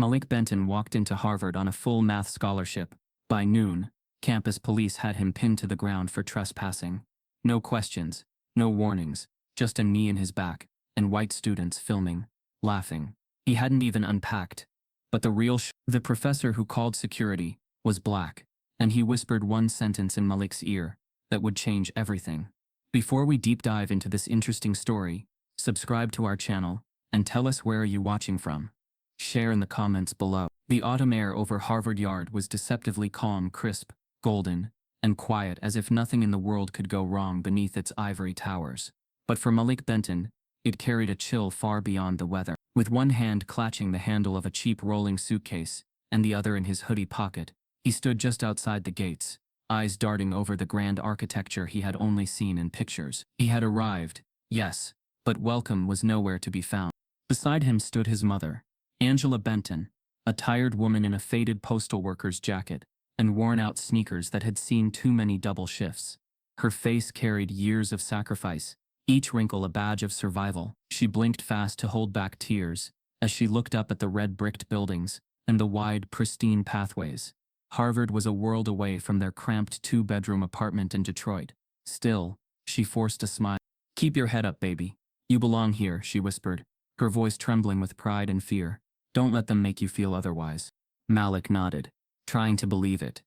Malik Benton walked into Harvard on a full math scholarship. By noon, campus police had him pinned to the ground for trespassing. No questions, no warnings, just a knee in his back, and white students filming, laughing. He hadn't even unpacked. But the professor who called security was black, and he whispered one sentence in Malik's ear that would change everything. Before we deep dive into this interesting story, subscribe to our channel and tell us where are you watching from. Share in the comments below. The autumn air over Harvard Yard was deceptively calm, crisp, golden, and quiet, as if nothing in the world could go wrong beneath its ivory towers. But for Malik Benton, it carried a chill far beyond the weather. With one hand clutching the handle of a cheap rolling suitcase and the other in his hoodie pocket, he stood just outside the gates, eyes darting over the grand architecture he had only seen in pictures. He had arrived, yes, but welcome was nowhere to be found. Beside him stood his mother, Angela Benton, a tired woman in a faded postal worker's jacket and worn-out sneakers that had seen too many double shifts. Her face carried years of sacrifice, each wrinkle a badge of survival. She blinked fast to hold back tears as she looked up at the red-bricked buildings and the wide, pristine pathways. Harvard was a world away from their cramped two-bedroom apartment in Detroit. Still, she forced a smile. "Keep your head up, baby. You belong here," she whispered, her voice trembling with pride and fear. "Don't let them make you feel otherwise." Malik nodded, trying to believe it.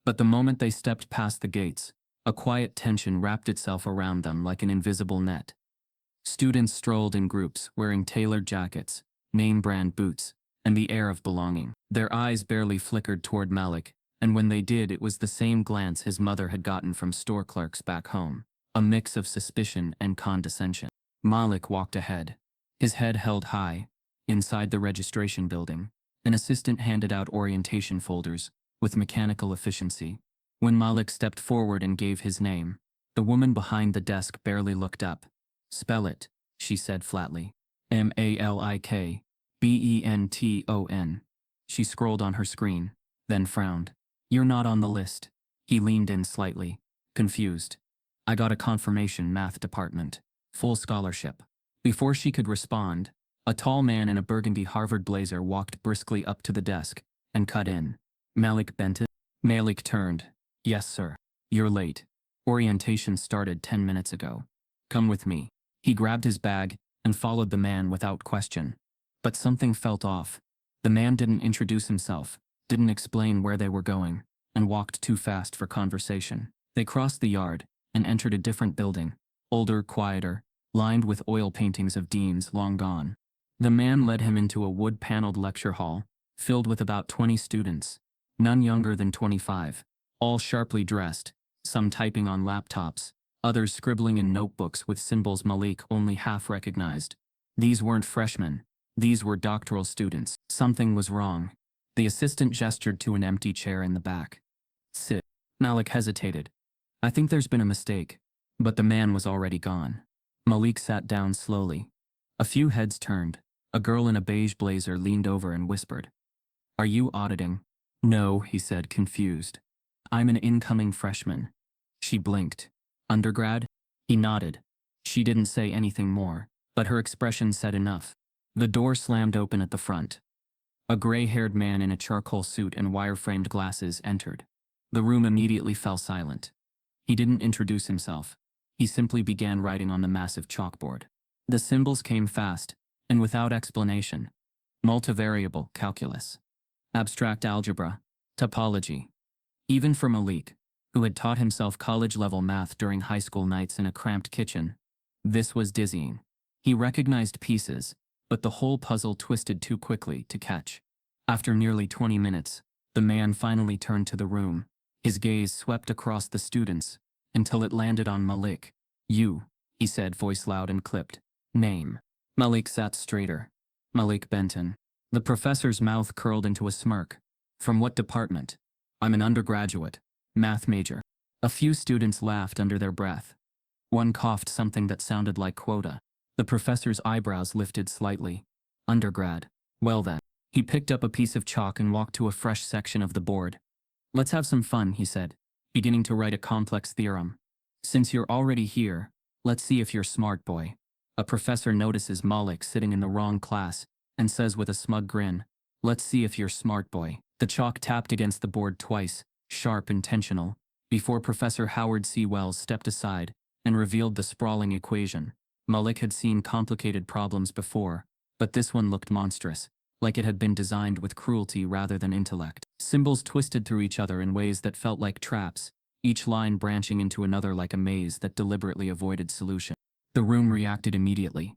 But the moment they stepped past the gates, a quiet tension wrapped itself around them like an invisible net. Students strolled in groups, wearing tailored jackets, name-brand boots, and the air of belonging. Their eyes barely flickered toward Malik, and when they did, it was the same glance his mother had gotten from store clerks back home, a mix of suspicion and condescension. Malik walked ahead, his head held high. Inside the registration building, an assistant handed out orientation folders with mechanical efficiency. When Malik stepped forward and gave his name, the woman behind the desk barely looked up. "Spell it," she said flatly. "Malik Benton. She scrolled on her screen, then frowned. "You're not on the list." He leaned in slightly, confused. "I got a confirmation, math department. Full scholarship." Before she could respond, a tall man in a burgundy Harvard blazer walked briskly up to the desk and cut in. "Malik Benton?" Malik turned. "Yes, sir. You're late. Orientation started 10 minutes ago. Come with me." He grabbed his bag and followed the man without question. But something felt off. The man didn't introduce himself, didn't explain where they were going, and walked too fast for conversation. They crossed the yard and entered a different building, older, quieter, lined with oil paintings of deans long gone. The man led him into a wood-paneled lecture hall, filled with about 20 students, none younger than 25, all sharply dressed, some typing on laptops, others scribbling in notebooks with symbols Malik only half recognized. These weren't freshmen, these were doctoral students. Something was wrong. The assistant gestured to an empty chair in the back. "Sit." Malik hesitated. "I think there's been a mistake." But the man was already gone. Malik sat down slowly. A few heads turned. A girl in a beige blazer leaned over and whispered, "Are you auditing?" "No," he said, confused. "I'm an incoming freshman." She blinked. "Undergrad?" He nodded. She didn't say anything more, but her expression said enough. The door slammed open at the front. A gray-haired man in a charcoal suit and wire-framed glasses entered. The room immediately fell silent. He didn't introduce himself. He simply began writing on the massive chalkboard. The symbols came fast, and without explanation. Multivariable calculus, abstract algebra, topology. Even for Malik, who had taught himself college-level math during high school nights in a cramped kitchen, this was dizzying. He recognized pieces, but the whole puzzle twisted too quickly to catch. After nearly 20 minutes, the man finally turned to the room. His gaze swept across the students until it landed on Malik. "You," he said, voice loud and clipped. "Name." Malik sat straighter. "Malik Benton." The professor's mouth curled into a smirk. "From what department?" "I'm an undergraduate. Math major." A few students laughed under their breath. One coughed something that sounded like quota. The professor's eyebrows lifted slightly. "Undergrad. Well then." He picked up a piece of chalk and walked to a fresh section of the board. "Let's have some fun," he said, beginning to write a complex theorem. "Since you're already here, let's see if you're smart, boy." A professor notices Malik sitting in the wrong class and says with a smug grin, Let's see if you're smart, boy. The chalk tapped against the board twice, sharp, intentional, before Professor Howard C. Wells stepped aside and revealed the sprawling equation. Malik had seen complicated problems before, but this one looked monstrous, like it had been designed with cruelty rather than intellect. Symbols twisted through each other in ways that felt like traps, each line branching into another like a maze that deliberately avoided solution. The room reacted immediately.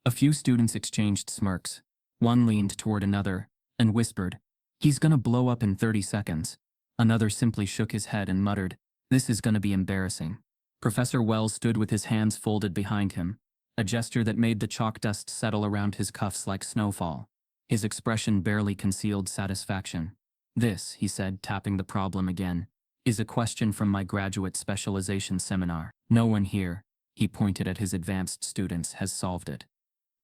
A few students exchanged smirks. One leaned toward another and whispered, "He's gonna blow up in 30 seconds." Another simply shook his head and muttered, "This is gonna be embarrassing." Professor Wells stood with his hands folded behind him, a gesture that made the chalk dust settle around his cuffs like snowfall. His expression barely concealed satisfaction. "This," he said, tapping the problem again, "is a question from my graduate specialization seminar. No one here," he pointed at his advanced students, "has solved it.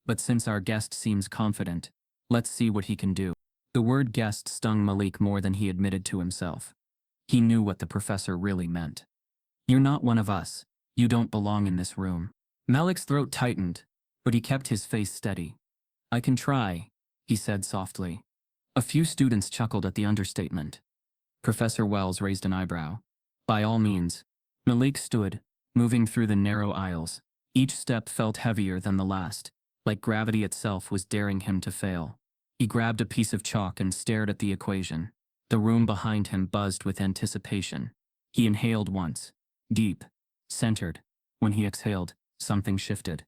But since our guest seems confident, let's see what he can do." The word guest stung Malik more than he admitted to himself. He knew what the professor really meant. "You're not one of us. You don't belong in this room." Malik's throat tightened, but he kept his face steady. "I can try," he said softly. A few students chuckled at the understatement. Professor Wells raised an eyebrow. "By all means." Malik stood, moving through the narrow aisles. Each step felt heavier than the last, like gravity itself was daring him to fail. He grabbed a piece of chalk and stared at the equation. The room behind him buzzed with anticipation. He inhaled once, deep, centered. When he exhaled, something shifted.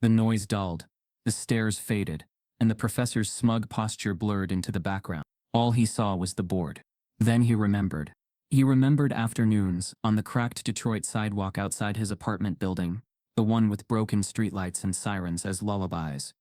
The noise dulled, the stares faded, and the professor's smug posture blurred into the background. All he saw was the board. Then he remembered. He remembered afternoons on the cracked Detroit sidewalk outside his apartment building, the one with broken streetlights and sirens as lullabies.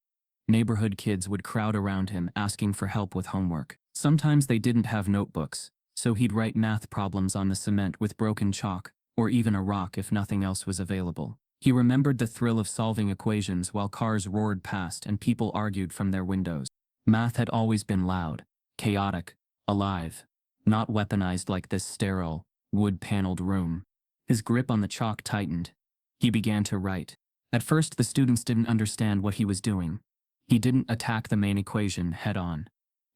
Neighborhood kids would crowd around him asking for help with homework. Sometimes they didn't have notebooks, so he'd write math problems on the cement with broken chalk, or even a rock if nothing else was available. He remembered the thrill of solving equations while cars roared past and people argued from their windows. Math had always been loud, chaotic, alive, not weaponized like this sterile, wood-paneled room. His grip on the chalk tightened. He began to write. At first, the students didn't understand what he was doing. He didn't attack the main equation head-on.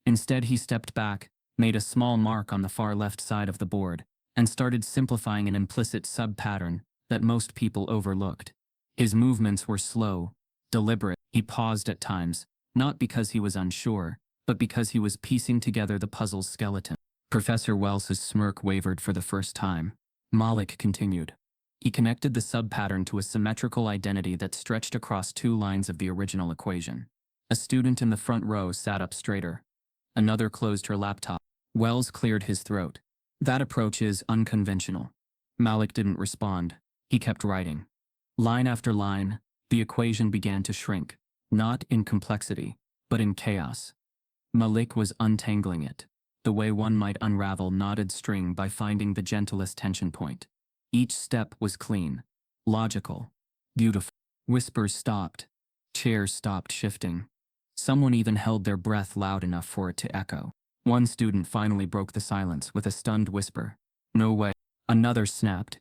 Instead, he stepped back, made a small mark on the far left side of the board, and started simplifying an implicit sub-pattern that most people overlooked. His movements were slow, deliberate. He paused at times, not because he was unsure, but because he was piecing together the puzzle's skeleton. Professor Wells's smirk wavered for the first time. Malik continued. He connected the sub-pattern to a symmetrical identity that stretched across two lines of the original equation. A student in the front row sat up straighter. Another closed her laptop. Wells cleared his throat. "That approach is unconventional." Malik didn't respond. He kept writing. Line after line, the equation began to shrink, not in complexity, but in chaos. Malik was untangling it, the way one might unravel knotted string by finding the gentlest tension point. Each step was clean, logical, beautiful. Whispers stopped. Chairs stopped shifting. Someone even held their breath loud enough for it to echo. One student finally broke the silence with a stunned whisper. "No way." Another snapped.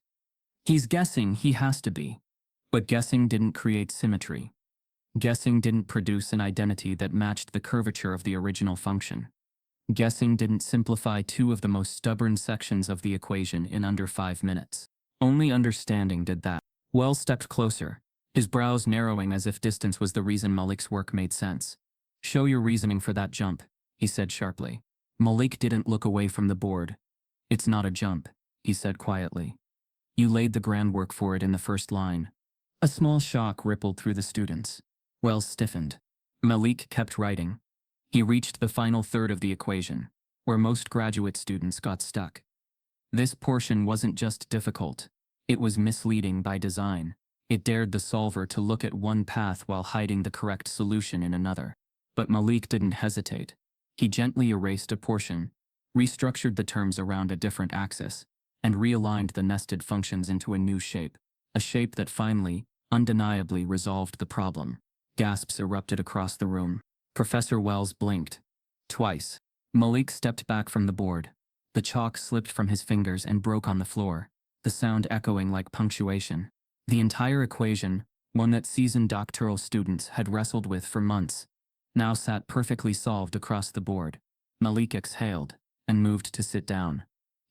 "He's guessing, he has to be." But guessing didn't create symmetry. Guessing didn't produce an identity that matched the curvature of the original function. Guessing didn't simplify two of the most stubborn sections of the equation in under 5 minutes. Only understanding did that. Wells stepped closer, his brows narrowing as if distance was the reason Malik's work made sense. "Show your reasoning for that jump," he said sharply. Malik didn't look away from the board. "It's not a jump," he said quietly. "You laid the groundwork for it in the first line." A small shock rippled through the students. Wells stiffened. Malik kept writing. He reached the final third of the equation, where most graduate students got stuck. This portion wasn't just difficult. It was misleading by design. It dared the solver to look at one path while hiding the correct solution in another. But Malik didn't hesitate. He gently erased a portion, restructured the terms around a different axis, and realigned the nested functions into a new shape. A shape that finally, undeniably resolved the problem. Gasps erupted across the room. Professor Wells blinked. Twice. Malik stepped back from the board. The chalk slipped from his fingers and broke on the floor, the sound echoing like punctuation. The entire equation, one that seasoned doctoral students had wrestled with for months, now sat perfectly solved across the board. Malik exhaled and moved to sit down.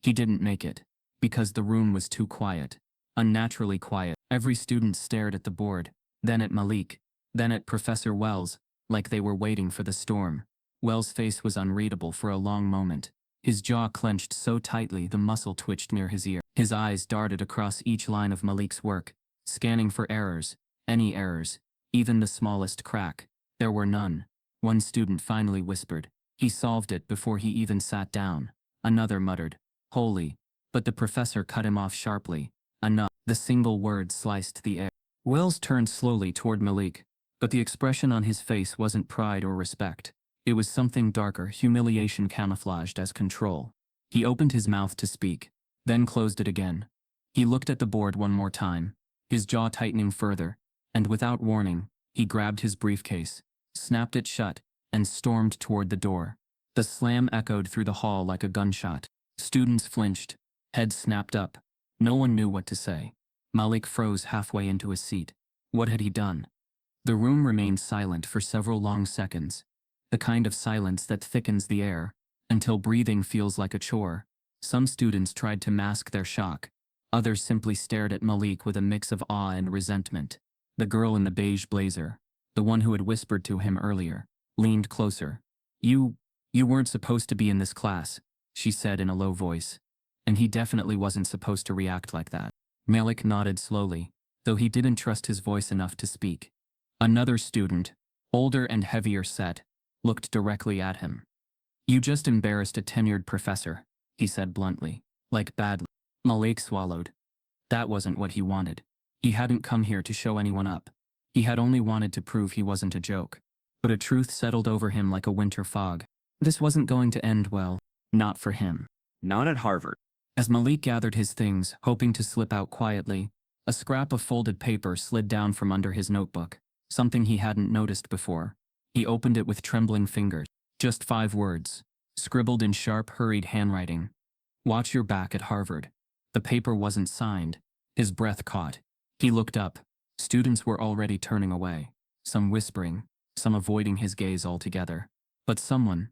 He didn't make it, because the room was too quiet. Unnaturally quiet. Every student stared at the board, then at Malik, then at Professor Wells, like they were waiting for the storm. Wells' face was unreadable for a long moment. His jaw clenched so tightly the muscle twitched near his ear. His eyes darted across each line of Malik's work, scanning for errors, any errors, even the smallest crack. There were none. One student finally whispered. He solved it before he even sat down. Another muttered, "Holy," but the professor cut him off sharply. Enough. The single word sliced the air. Wells turned slowly toward Malik, but the expression on his face wasn't pride or respect. It was something darker, humiliation camouflaged as control. He opened his mouth to speak, then closed it again. He looked at the board one more time, his jaw tightening further, and without warning, he grabbed his briefcase, snapped it shut, and stormed toward the door. The slam echoed through the hall like a gunshot. Students flinched, heads snapped up. No one knew what to say. Malik froze halfway into his seat. What had he done? The room remained silent for several long seconds, the kind of silence that thickens the air, until breathing feels like a chore. Some students tried to mask their shock. Others simply stared at Malik with a mix of awe and resentment. The girl in the beige blazer, the one who had whispered to him earlier, leaned closer. You weren't supposed to be in this class," she said in a low voice. And he definitely wasn't supposed to react like that. Malik nodded slowly, though he didn't trust his voice enough to speak. Another student, older and heavier set, looked directly at him. "You just embarrassed a tenured professor," he said bluntly, like badly. Malik swallowed. That wasn't what he wanted. He hadn't come here to show anyone up. He had only wanted to prove he wasn't a joke. But a truth settled over him like a winter fog. This wasn't going to end well. Not for him. Not at Harvard. As Malik gathered his things, hoping to slip out quietly, a scrap of folded paper slid down from under his notebook, something he hadn't noticed before. He opened it with trembling fingers. Just 5 words, scribbled in sharp, hurried handwriting. "Watch your back at Harvard." The paper wasn't signed. His breath caught. He looked up. Students were already turning away, some whispering, some avoiding his gaze altogether. But someone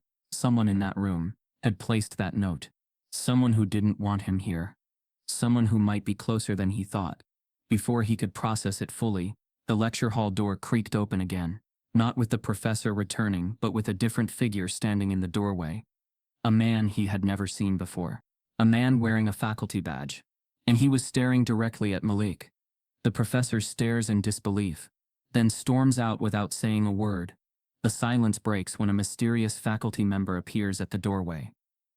in that room, had placed that note. Someone who didn't want him here. Someone who might be closer than he thought. Before he could process it fully, the lecture hall door creaked open again. Not with the professor returning, but with a different figure standing in the doorway. A man he had never seen before. A man wearing a faculty badge. And he was staring directly at Malik. The professor stares in disbelief, then storms out without saying a word. The silence breaks when a mysterious faculty member appears at the doorway,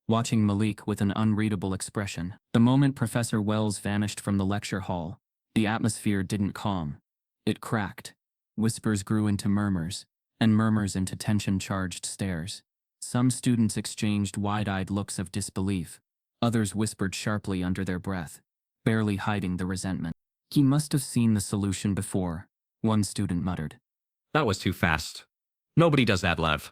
watching Malik with an unreadable expression. The moment Professor Wells vanished from the lecture hall, the atmosphere didn't calm. It cracked. Whispers grew into murmurs, and murmurs into tension-charged stares. Some students exchanged wide-eyed looks of disbelief. Others whispered sharply under their breath, barely hiding the resentment. "He must have seen the solution before," one student muttered. That was too fast. Nobody does that, Lev.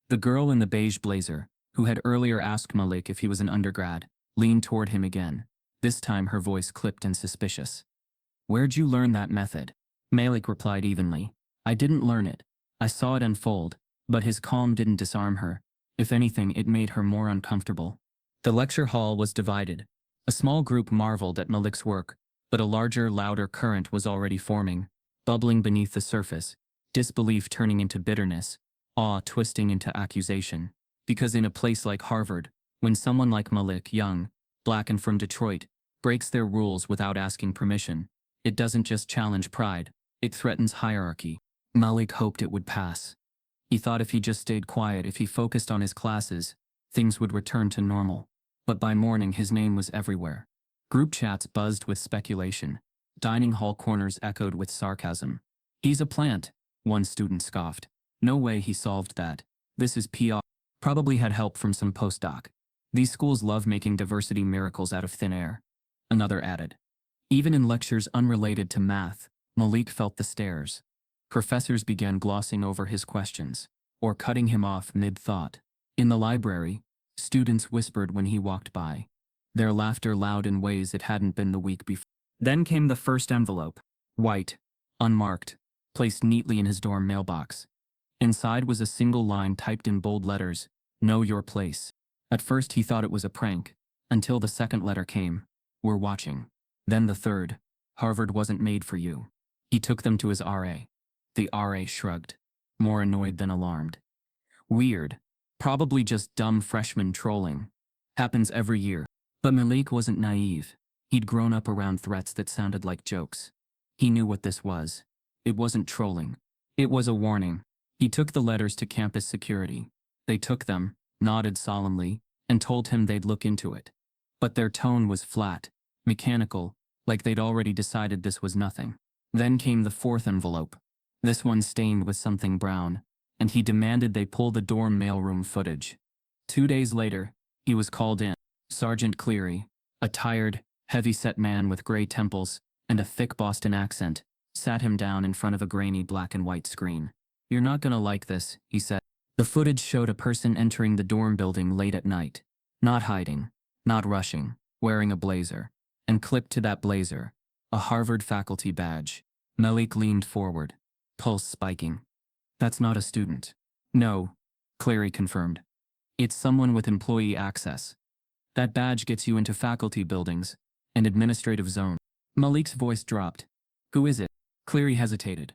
The girl in the beige blazer, who had earlier asked Malik if he was an undergrad, leaned toward him again. This time her voice clipped and suspicious. "Where'd you learn that method?" Malik replied evenly. "I didn't learn it. I saw it unfold," but his calm didn't disarm her. If anything, it made her more uncomfortable. The lecture hall was divided. A small group marveled at Malik's work, but a larger, louder current was already forming, bubbling beneath the surface, disbelief turning into bitterness, awe twisting into accusation. Because in a place like Harvard, when someone like Malik, young, black and from Detroit, breaks their rules without asking permission, it doesn't just challenge pride, it threatens hierarchy. Malik hoped it would pass. He thought if he just stayed quiet, if he focused on his classes, things would return to normal. But by morning his name was everywhere. Group chats buzzed with speculation. Dining hall corners echoed with sarcasm. "He's a plant," one student scoffed. "No way he solved that. This is PR. Probably had help from some postdoc. These schools love making diversity miracles out of thin air," another added. Even in lectures unrelated to math, Malik felt the stares. Professors began glossing over his questions, or cutting him off mid-thought. In the library, students whispered when he walked by, their laughter loud in ways it hadn't been the week before. Then came the first envelope, white, unmarked, placed neatly in his dorm mailbox. Inside was a single line typed in bold letters, "Know your place." At first he thought it was a prank, until the second letter came, "We're watching." Then the third, "Harvard wasn't made for you." He took them to his RA. The RA shrugged, more annoyed than alarmed. Weird. Probably just dumb freshmen trolling. Happens every year. But Malik wasn't naive. He'd grown up around threats that sounded like jokes. He knew what this was. It wasn't trolling. It was a warning. He took the letters to campus security. They took them, nodded solemnly, and told him they'd look into it. But their tone was flat, mechanical, like they'd already decided this was nothing. Then came the fourth envelope. This one stained with something brown, and he demanded they pull the dorm mailroom footage. 2 days later, he was called in. Sergeant Cleary, a tired, heavy-set man with gray temples and a thick Boston accent, sat him down in front of a grainy black and white screen. "You're not gonna like this," he said. The footage showed a person entering the dorm building late at night, not hiding, not rushing, wearing a blazer, and clipped to that blazer, a Harvard faculty badge. Malik leaned forward, pulse spiking. "That's not a student." "No," Cleary confirmed. "It's someone with employee access. That badge gets you into faculty buildings and administrative zone." Malik's voice dropped. "Who is it?" Cleary hesitated.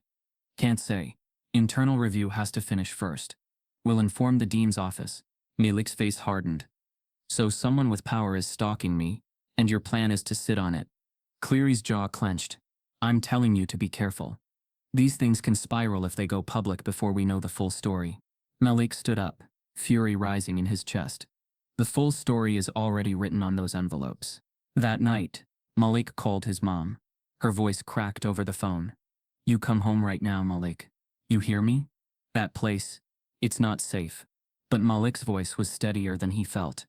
"Can't say. Internal review has to finish first. We'll inform the dean's office." Malik's face hardened. "So someone with power is stalking me, and your plan is to sit on it." Cleary's jaw clenched. "I'm telling you to be careful. These things can spiral if they go public before we know the full story." Malik stood up, fury rising in his chest. "The full story is already written on those envelopes." That night, Malik called his mom. Her voice cracked over the phone. "You come home right now, Malik. You hear me? That place, it's not safe." But Malik's voice was steadier than he felt.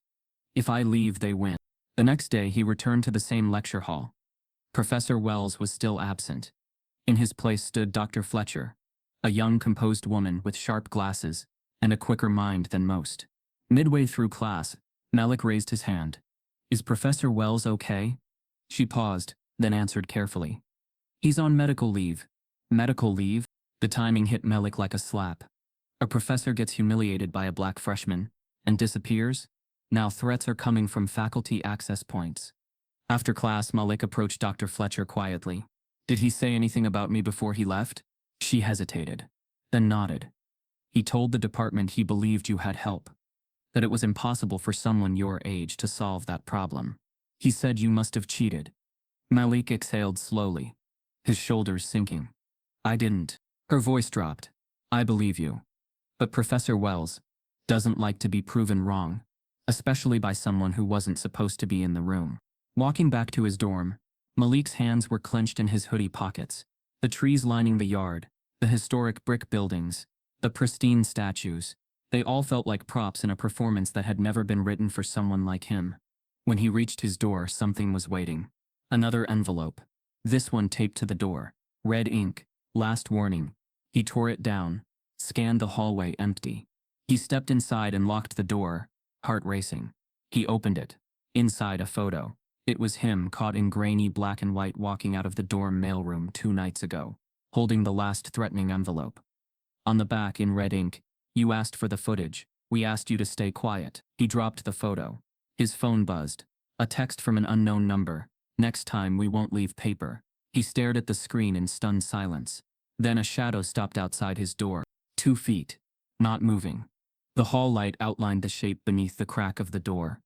"If I leave, they win." The next day, he returned to the same lecture hall. Professor Wells was still absent. In his place stood Dr. Fletcher, a young, composed woman with sharp glasses and a quicker mind than most. Midway through class, Malik raised his hand. "Is Professor Wells okay?" She paused, then answered carefully. "He's on medical leave." Medical leave? The timing hit Malik like a slap. A professor gets humiliated by a black freshman and disappears? Now threats are coming from faculty access points. After class, Malik approached Dr. Fletcher quietly. "Did he say anything about me before he left?" She hesitated, then nodded. "He told the department he believed you had help, that it was impossible for someone your age to solve that problem. He said you must have cheated." Malik exhaled slowly, his shoulders sinking. "I didn't." Her voice dropped. "I believe you. But Professor Wells doesn't like to be proven wrong, especially by someone who wasn't supposed to be in the room." Walking back to his dorm, Malik's hands were clenched in his hoodie pockets. The trees lining the yard, the historic brick buildings, the pristine statues, they all felt like props in a performance that had never been written for someone like him. When he reached his door, something was waiting. Another envelope. This one taped to the door. Red ink. Last warning. He tore it down, scanned the hallway empty. He stepped inside and locked the door, heart racing. He opened it. Inside, a photo. It was him, caught in grainy black and white, walking out of the dorm mailroom 2 nights ago, holding the last threatening envelope. On the back, in red ink, "You asked for the footage. We asked you to stay quiet." He dropped the photo. His phone buzzed. A text from an unknown number. "Next time we won't leave paper." He stared at the screen in stunned silence. Then a shadow stopped outside his door. 2 feet. Not moving. The hall light outlined the shape beneath the crack of the door.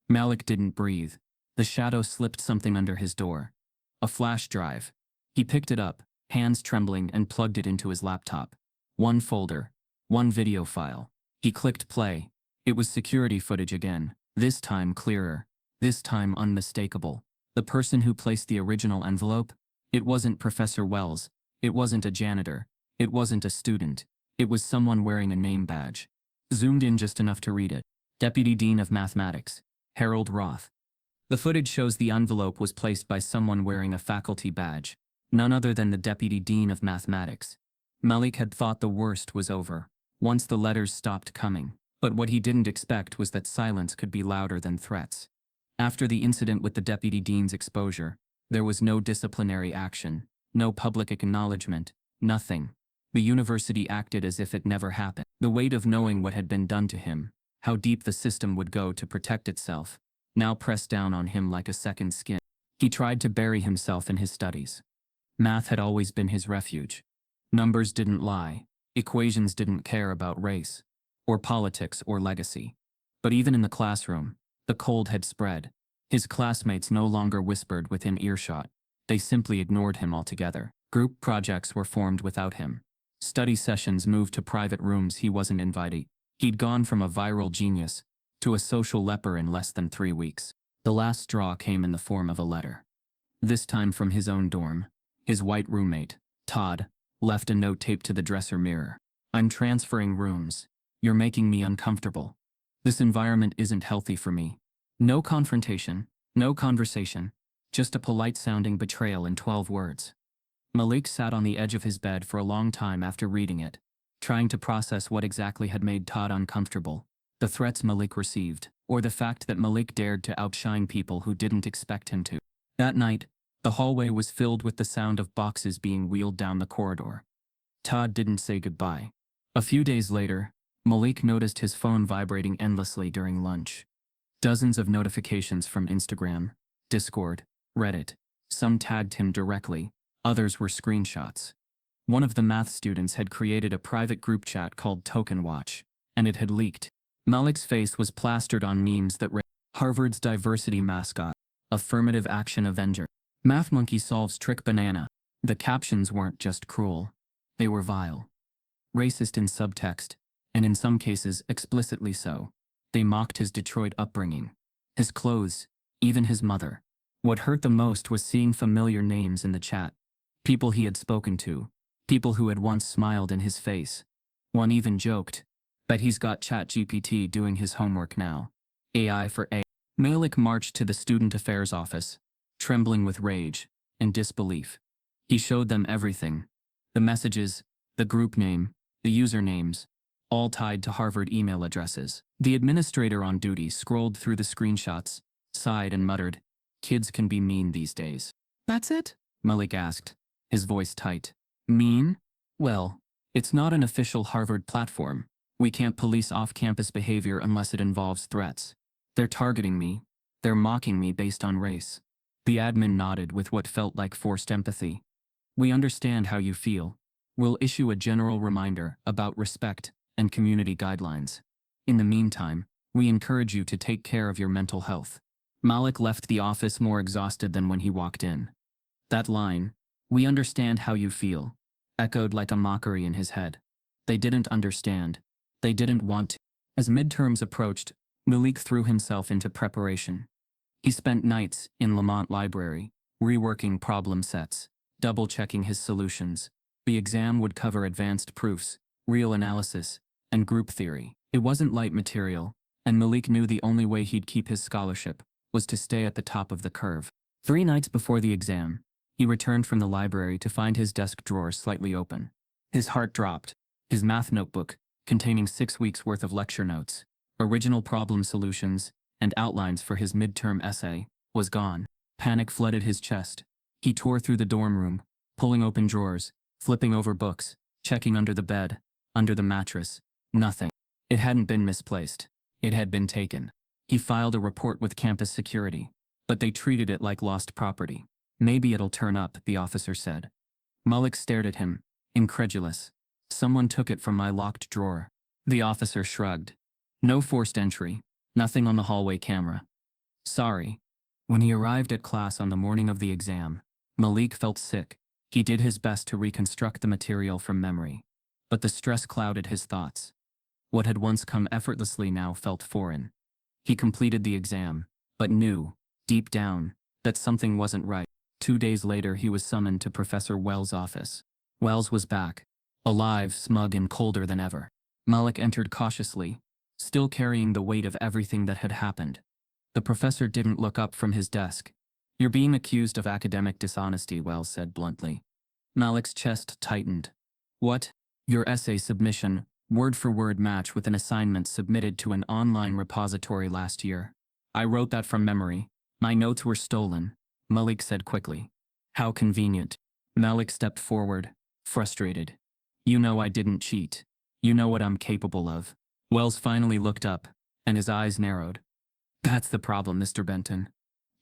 Malik didn't breathe. The shadow slipped something under his door. A flash drive. He picked it up, hands trembling, and plugged it into his laptop. 1 folder. 1 video file. He clicked play. It was security footage again. This time clearer. This time unmistakable. The person who placed the original envelope? It wasn't Professor Wells. It wasn't a janitor. It wasn't a student. It was someone wearing a name badge. Zoomed in just enough to read it. Deputy Dean of Mathematics, Harold Roth. The footage shows the envelope was placed by someone wearing a faculty badge, none other than the Deputy Dean of Mathematics. Malik had thought the worst was over, once the letters stopped coming. But what he didn't expect was that silence could be louder than threats. After the incident with the Deputy Dean's exposure, there was no disciplinary action, no public acknowledgement, nothing. The university acted as if it never happened. The weight of knowing what had been done to him, how deep the system would go to protect itself, now pressed down on him like a second skin. He tried to bury himself in his studies. Math had always been his refuge. Numbers didn't lie. Equations didn't care about race, or politics, or legacy. But even in the classroom, the cold had spread. His classmates no longer whispered within earshot. They simply ignored him altogether. Group projects were formed without him. Study sessions moved to private rooms he wasn't invited. He'd gone from a viral genius to a social leper in less than 3 weeks. The last straw came in the form of a letter. This time from his own dorm. His white roommate, Todd, left a note taped to the dresser mirror. "I'm transferring rooms. You're making me uncomfortable. This environment isn't healthy for me." No confrontation, no conversation, just a polite-sounding betrayal in 12 words. Malik sat on the edge of his bed for a long time after reading it, trying to process what exactly had made Todd uncomfortable. The threats Malik received, or the fact that Malik dared to outshine people who didn't expect him to. That night, the hallway was filled with the sound of boxes being wheeled down the corridor. Todd didn't say goodbye. A few days later, Malik noticed his phone vibrating endlessly during lunch. Dozens of notifications from Instagram, Discord, Reddit. Some tagged him directly, others were screenshots. One of the math students had created a private group chat called Token Watch, and it had leaked. Malik's face was plastered on memes that read, "Harvard's diversity mascot, affirmative action avenger. Math monkey solves trick banana." The captions weren't just cruel. They were vile. Racist in subtext, and in some cases explicitly so. They mocked his Detroit upbringing, his clothes, even his mother. What hurt the most was seeing familiar names in the chat. People he had spoken to, people who had once smiled in his face. One even joked, "Bet he's got ChatGPT doing his homework now." AI for A. Malik marched to the student affairs office, trembling with rage and disbelief. He showed them everything. The messages, the group name, the usernames, all tied to Harvard email addresses. The administrator on duty scrolled through the screenshots, sighed and muttered, "Kids can be mean these days." "That's it?" Malik asked, his voice tight. "Mean? Well, it's not an official Harvard platform. We can't police off-campus behavior unless it involves threats. They're targeting me. They're mocking me based on race." The admin nodded with what felt like forced empathy. "We understand how you feel. We'll issue a general reminder about respect and community guidelines. In the meantime, we encourage you to take care of your mental health." Malik left the office more exhausted than when he walked in. That line, "We understand how you feel," echoed like a mockery in his head. They didn't understand. They didn't want to. As midterms approached, Malik threw himself into preparation. He spent nights in Lamont Library, reworking problem sets, double-checking his solutions. The exam would cover advanced proofs, real analysis, and group theory. It wasn't light material, and Malik knew the only way he'd keep his scholarship was to stay at the top of the curve. 3 nights before the exam, he returned from the library to find his desk drawer slightly open. His heart dropped. His math notebook, containing 6 weeks' worth of lecture notes, original problem solutions, and outlines for his midterm essay, was gone. Panic flooded his chest. He tore through the dorm room, pulling open drawers, flipping over books, checking under the bed, under the mattress. Nothing. It hadn't been misplaced. It had been taken. He filed a report with campus security, but they treated it like lost property. "Maybe it'll turn up," the officer said. Malik stared at him, incredulous. "Someone took it from my locked drawer." The officer shrugged. "No forced entry. Nothing on the hallway camera." "Sorry." When he arrived at class on the morning of the exam, Malik felt sick. He did his best to reconstruct the material from memory, but the stress clouded his thoughts. What had once come effortlessly now felt foreign. He completed the exam, but knew, deep down, that something wasn't right. 2 days later he was summoned to Professor Wells' office. Wells was back, alive, smug and colder than ever. Malik entered cautiously, still carrying the weight of everything that had happened. The professor didn't look up from his desk. "You're being accused of academic dishonesty," Wells said bluntly. Malik's chest tightened. "What?" "Your essay submission, word-for-word match with an assignment submitted to an online repository last year." "I wrote that from memory. My notes were stolen," Malik said quickly. "How convenient." Malik stepped forward, frustrated. You know I didn't cheat. You know what I'm capable of. Wells finally looked up, and his eyes narrowed. That's the problem, Mr. Benton.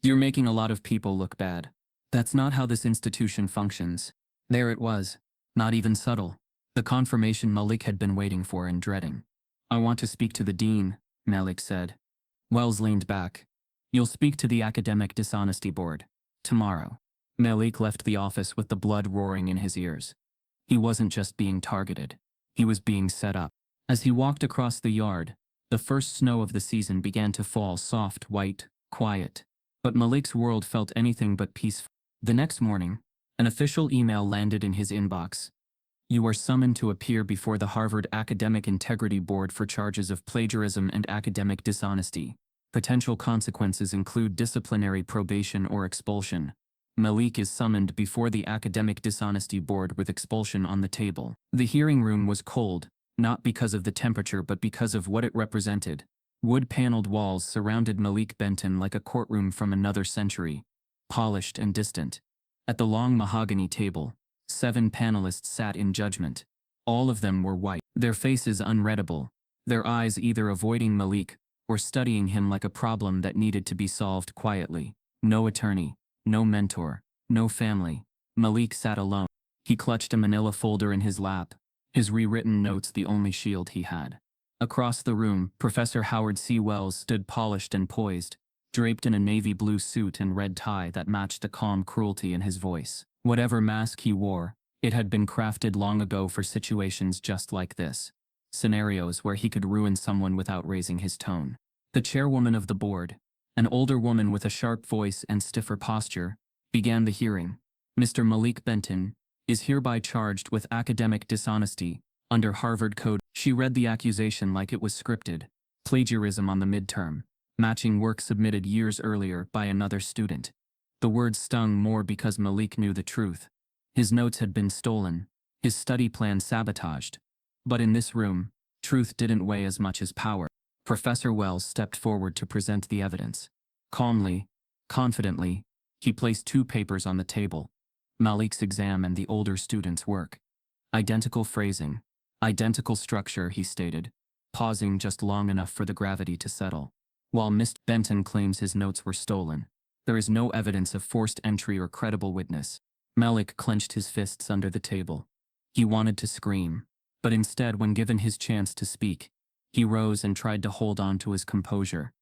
You're making a lot of people look bad. That's not how this institution functions. There it was. Not even subtle. The confirmation Malik had been waiting for and dreading. I want to speak to the dean, Malik said. Wells leaned back. You'll speak to the Academic Dishonesty Board. Tomorrow. Malik left the office with the blood roaring in his ears. He wasn't just being targeted. He was being set up. As he walked across the yard, the first snow of the season began to fall, soft, white, quiet. But Malik's world felt anything but peaceful. The next morning, an official email landed in his inbox. You are summoned to appear before the Harvard Academic Integrity Board for charges of plagiarism and academic dishonesty. Potential consequences include disciplinary probation or expulsion. Malik is summoned before the Academic Dishonesty Board with expulsion on the table. The hearing room was cold, not because of the temperature but because of what it represented. Wood-paneled walls surrounded Malik Benton like a courtroom from another century, polished and distant. At the long mahogany table, 7 panelists sat in judgment. All of them were white, their faces unreadable, their eyes either avoiding Malik or studying him like a problem that needed to be solved quietly. No attorney, no mentor, no family. Malik sat alone. He clutched a manila folder in his lap, his rewritten notes the only shield he had. Across the room, Professor Howard C. Wells stood polished and poised, draped in a navy blue suit and red tie that matched the calm cruelty in his voice. Whatever mask he wore, it had been crafted long ago for situations just like this. Scenarios where he could ruin someone without raising his tone. The chairwoman of the board, an older woman with a sharp voice and stiffer posture, began the hearing. Mr. Malik Benton is hereby charged with academic dishonesty under Harvard Code. She read the accusation like it was scripted. Plagiarism on the midterm, matching work submitted years earlier by another student. The words stung more because Malik knew the truth. His notes had been stolen, his study plan sabotaged. But in this room, truth didn't weigh as much as power. Professor Wells stepped forward to present the evidence. Calmly, confidently, he placed 2 papers on the table. Malik's exam and the older student's work. Identical phrasing, identical structure, he stated, pausing just long enough for the gravity to settle. While Mr. Benton claims his notes were stolen, there is no evidence of forced entry or credible witness. Malik clenched his fists under the table. He wanted to scream, but instead, when given his chance to speak, he rose and tried to hold on to his composure.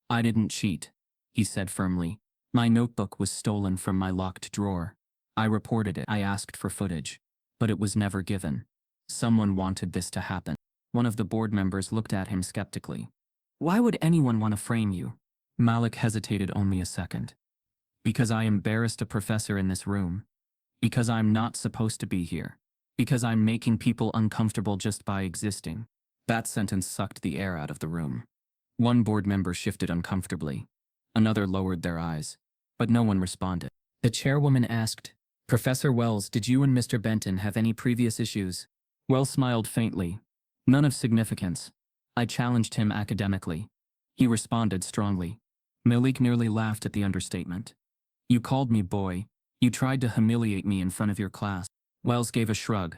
I didn't cheat, he said firmly. My notebook was stolen from my locked drawer. I reported it. I asked for footage, but it was never given. Someone wanted this to happen. One of the board members looked at him skeptically. Why would anyone want to frame you? Malik hesitated only a second. Because I embarrassed a professor in this room. Because I'm not supposed to be here. Because I'm making people uncomfortable just by existing. That sentence sucked the air out of the room. One board member shifted uncomfortably. Another lowered their eyes. But no one responded. The chairwoman asked, Professor Wells, did you and Mr. Benton have any previous issues? Wells smiled faintly. None of significance. I challenged him academically. He responded strongly. Malik nearly laughed at the understatement. You called me boy. You tried to humiliate me in front of your class. Wells gave a shrug.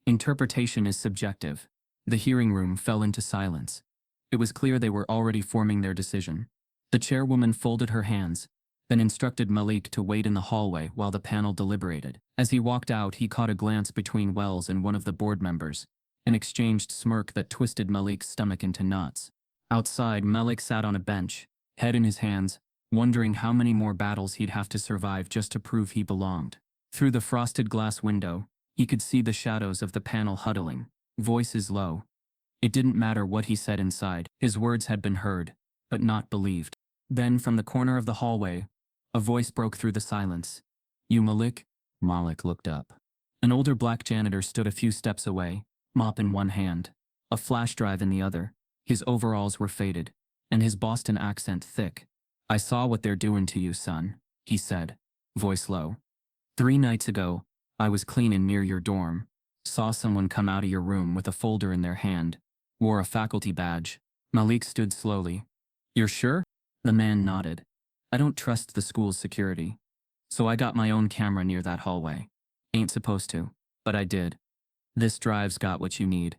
Interpretation is subjective. The hearing room fell into silence. It was clear they were already forming their decision. The chairwoman folded her hands, then instructed Malik to wait in the hallway while the panel deliberated. As he walked out, he caught a glance between Wells and one of the board members, an exchanged smirk that twisted Malik's stomach into knots. Outside, Malik sat on a bench, head in his hands, wondering how many more battles he'd have to survive just to prove he belonged. Through the frosted glass window, he could see the shadows of the panel huddling, voices low. It didn't matter what he said inside, his words had been heard, but not believed. Then, from the corner of the hallway, a voice broke through the silence. You Malik? Malik looked up. An older black janitor stood a few steps away, mop in one hand, a flash drive in the other. His overalls were faded, and his Boston accent thick. I saw what they're doing to you, son, he said, voice low. 3 nights ago, I was cleaning near your dorm. Saw someone come out of your room with a folder in their hand, wore a faculty badge. Malik stood slowly. You're sure? The man nodded. I don't trust the school's security. So I got my own camera near that hallway. Ain't supposed to, but I did. This drive's got what you need.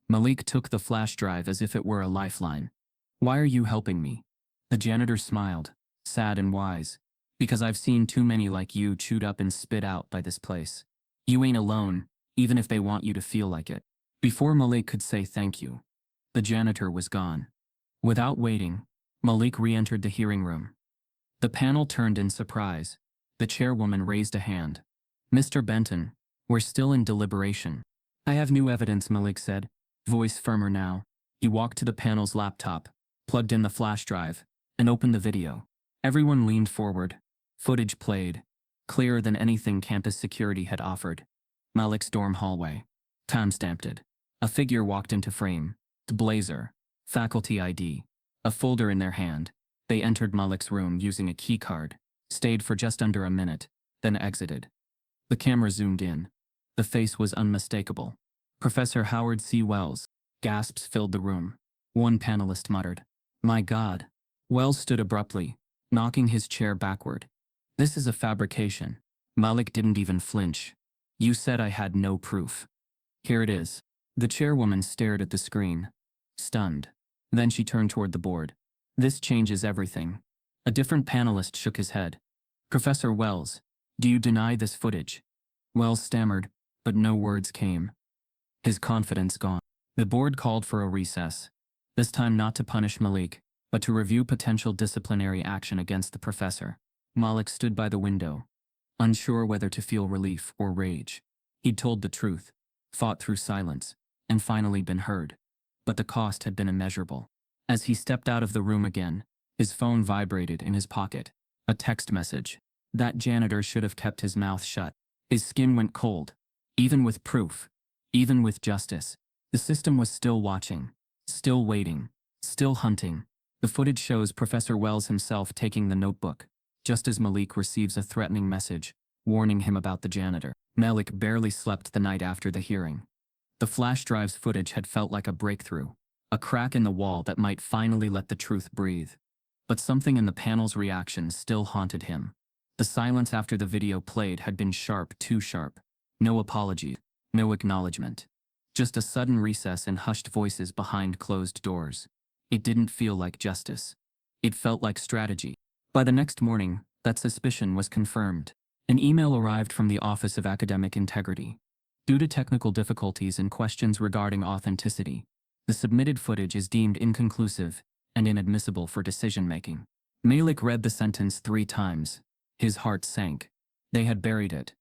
Malik took the flash drive as if it were a lifeline. Why are you helping me? The janitor smiled, sad and wise. Because I've seen too many like you chewed up and spit out by this place. You ain't alone, even if they want you to feel like it. Before Malik could say thank you, the janitor was gone. Without waiting, Malik re-entered the hearing room. The panel turned in surprise. The chairwoman raised a hand. Mr. Benton, we're still in deliberation. I have new evidence, Malik said, voice firmer now. He walked to the panel's laptop, plugged in the flash drive, and opened the video. Everyone leaned forward. Footage played, clearer than anything campus security had offered. Malik's dorm hallway. Time-stamped it. A figure walked into frame. The blazer. Faculty ID. A folder in their hand. They entered Malik's room using a key card, stayed for just under a minute, then exited. The camera zoomed in. The face was unmistakable. Professor Howard C. Wells. Gasps filled the room. One panelist muttered, "My God." Wells stood abruptly, knocking his chair backward. "This is a fabrication." Malik didn't even flinch. "You said I had no proof. Here it is." The chairwoman stared at the screen, stunned. Then she turned toward the board. "This changes everything." A different panelist shook his head. "Professor Wells, do you deny this footage?" Wells stammered, but no words came. His confidence gone. The board called for a recess. This time not to punish Malik, but to review potential disciplinary action against the professor. Malik stood by the window, unsure whether to feel relief or rage. He'd told the truth, fought through silence, and finally been heard. But the cost had been immeasurable. As he stepped out of the room again, his phone vibrated in his pocket. A text message. That janitor should have kept his mouth shut. His skin went cold. Even with proof, even with justice, the system was still watching, still waiting, still hunting. The footage shows Professor Wells himself taking the notebook, just as Malik receives a threatening message, warning him about the janitor. Malik barely slept the night after the hearing. The flash drive's footage had felt like a breakthrough, a crack in the wall that might finally let the truth breathe. But something in the panel's reaction still haunted him. The silence after the video played had been sharp, too sharp. No apology, no acknowledgement. Just a sudden recess and hushed voices behind closed doors. It didn't feel like justice. It felt like strategy. By the next morning, that suspicion was confirmed. An email arrived from the Office of Academic Integrity. Due to technical difficulties and questions regarding authenticity, the submitted footage is deemed inconclusive and inadmissible for decision-making. Malik read the sentence 3 times. His heart sank. They had buried it.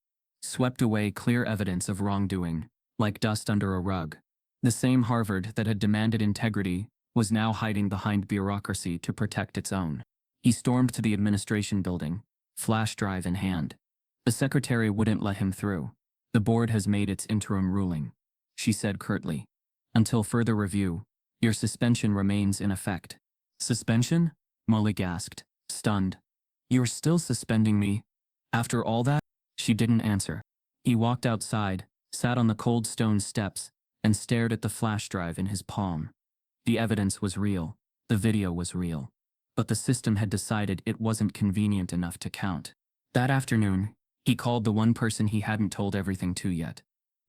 Swept away clear evidence of wrongdoing, like dust under a rug. The same Harvard that had demanded integrity was now hiding behind bureaucracy to protect its own. He stormed to the administration building, flash drive in hand. The secretary wouldn't let him through. "The board has made its interim ruling," she said curtly. "Until further review, your suspension remains in effect." "Suspension?" Malik asked, stunned. "You're still suspending me? After all that?" She didn't answer. He walked outside, sat on the cold stone steps, and stared at the flash drive in his palm. The evidence was real. The video was real. But the system had decided it wasn't convenient enough to count. That afternoon, he called the one person he hadn't told everything to yet.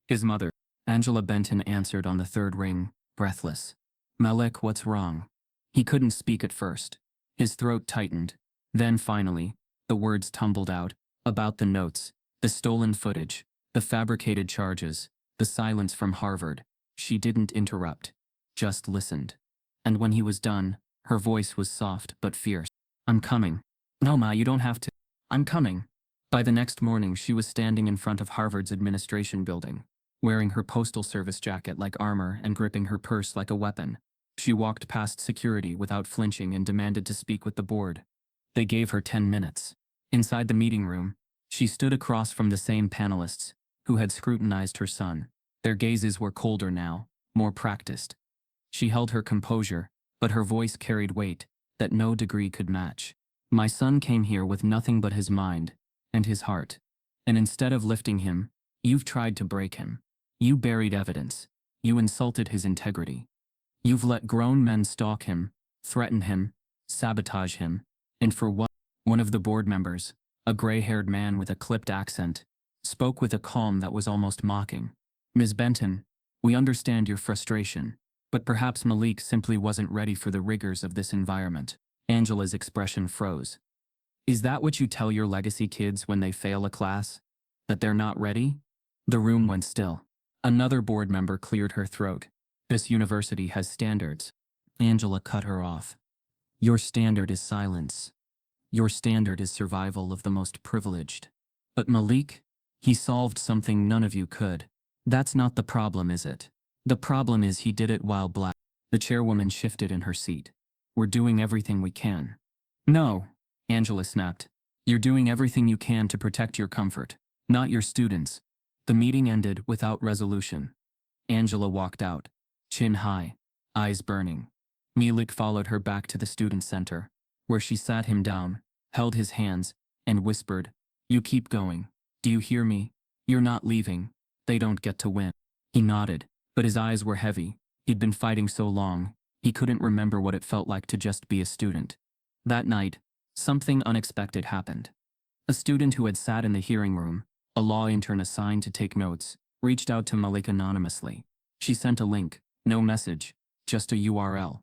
His mother. Angela Benton answered on the 3rd ring, breathless. "Malik, what's wrong?" He couldn't speak at first. His throat tightened. Then finally, the words tumbled out, about the notes, the stolen footage, the fabricated charges, the silence from Harvard. She didn't interrupt, just listened. And when he was done, her voice was soft but fierce. "I'm coming." "No, Ma, you don't have to." "I'm coming." By the next morning, she was standing in front of Harvard's administration building, wearing her postal service jacket like armor and gripping her purse like a weapon. She walked past security without flinching and demanded to speak with the board. They gave her 10 minutes. Inside the meeting room, she stood across from the same panelists, who had scrutinized her son. Their gazes were colder now, more practiced. She held her composure, but her voice carried weight that no degree could match. "My son came here with nothing but his mind and his heart. And instead of lifting him, you've tried to break him. You buried evidence. You insulted his integrity. You've let grown men stalk him, threaten him, sabotage him. And for what?" One of the board members, a gray-haired man with a clipped accent, spoke with a calm that was almost mocking. Ms. Benton, we understand your frustration, but perhaps Malik simply wasn't ready for the rigors of this environment. Angela's expression froze. Is that what you tell your legacy kids when they fail a class? That they're not ready? The room went still. Another board member cleared her throat. This university has standards. Angela cut her off. Your standard is silence. Your standard is survival of the most privileged. But Malik, he solved something none of you could. That's not the problem, is it? The problem is he did it while black. The chairwoman shifted in her seat. We're doing everything we can. No, Angela snapped. You're doing everything you can to protect your comfort, not your students. The meeting ended without resolution. Angela walked out, chin high, eyes burning. Malik followed her back to the student center, where she sat him down, held his hands, and whispered, You keep going. Do you hear me? You're not leaving. They don't get to win. He nodded, but his eyes were heavy. He'd been fighting so long, he couldn't remember what it felt like to just be a student. That night, something unexpected happened. A student who had sat in the hearing room, a law intern assigned to take notes, reached out to Malik anonymously. She sent a link, no message, just a URL.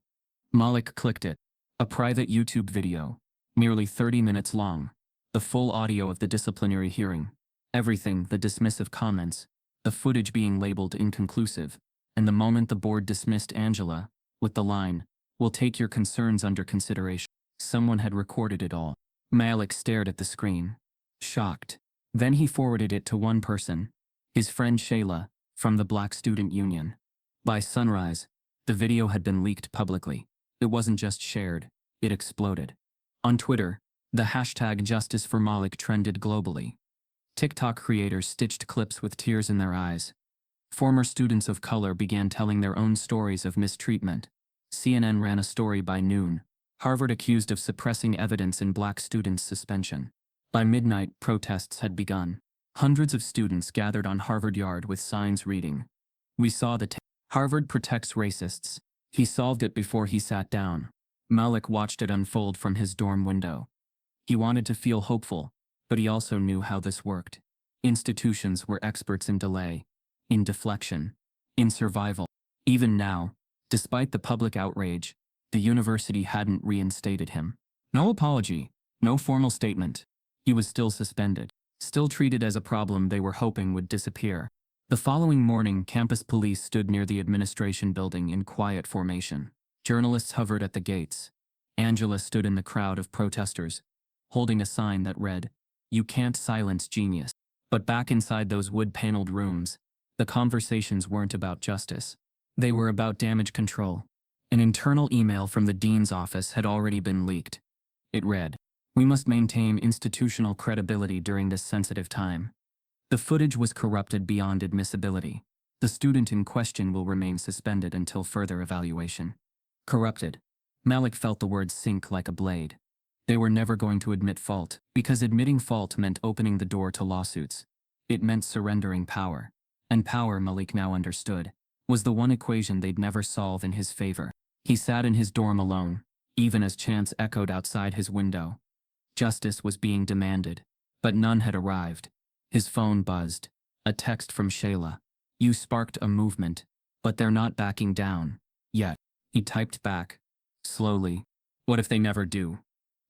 Malik clicked it. A private YouTube video, merely 30 minutes long. The full audio of the disciplinary hearing. Everything, the dismissive comments, the footage being labeled inconclusive, and the moment the board dismissed Angela, with the line, We'll take your concerns under consideration. Someone had recorded it all. Malik stared at the screen, shocked. Then he forwarded it to one person, his friend Shayla, from the Black Student Union. By sunrise, the video had been leaked publicly. It wasn't just shared, it exploded. On Twitter, the hashtag Justice for Malik trended globally. TikTok creators stitched clips with tears in their eyes. Former students of color began telling their own stories of mistreatment. CNN ran a story by noon. Harvard accused of suppressing evidence in black students' suspension. By midnight, protests had begun. Hundreds of students gathered on Harvard Yard with signs reading, We saw the Harvard protects racists. He solved it before he sat down. Malik watched it unfold from his dorm window. He wanted to feel hopeful, but he also knew how this worked. Institutions were experts in delay, in deflection, in survival. Even now, despite the public outrage, the university hadn't reinstated him. No apology, no formal statement. He was still suspended, still treated as a problem they were hoping would disappear. The following morning, campus police stood near the administration building in quiet formation. Journalists hovered at the gates. Angela stood in the crowd of protesters, holding a sign that read, You can't silence genius. But back inside those wood-paneled rooms, the conversations weren't about justice. They were about damage control. An internal email from the dean's office had already been leaked. It read, We must maintain institutional credibility during this sensitive time. The footage was corrupted beyond admissibility. The student in question will remain suspended until further evaluation. Corrupted. Malik felt the words sink like a blade. They were never going to admit fault, because admitting fault meant opening the door to lawsuits. It meant surrendering power. And power, Malik now understood, was the one equation they'd never solve in his favor. He sat in his dorm alone, even as chants echoed outside his window. Justice was being demanded, but none had arrived. His phone buzzed. A text from Shayla. You sparked a movement, but they're not backing down, yet. He typed back, slowly. What if they never do?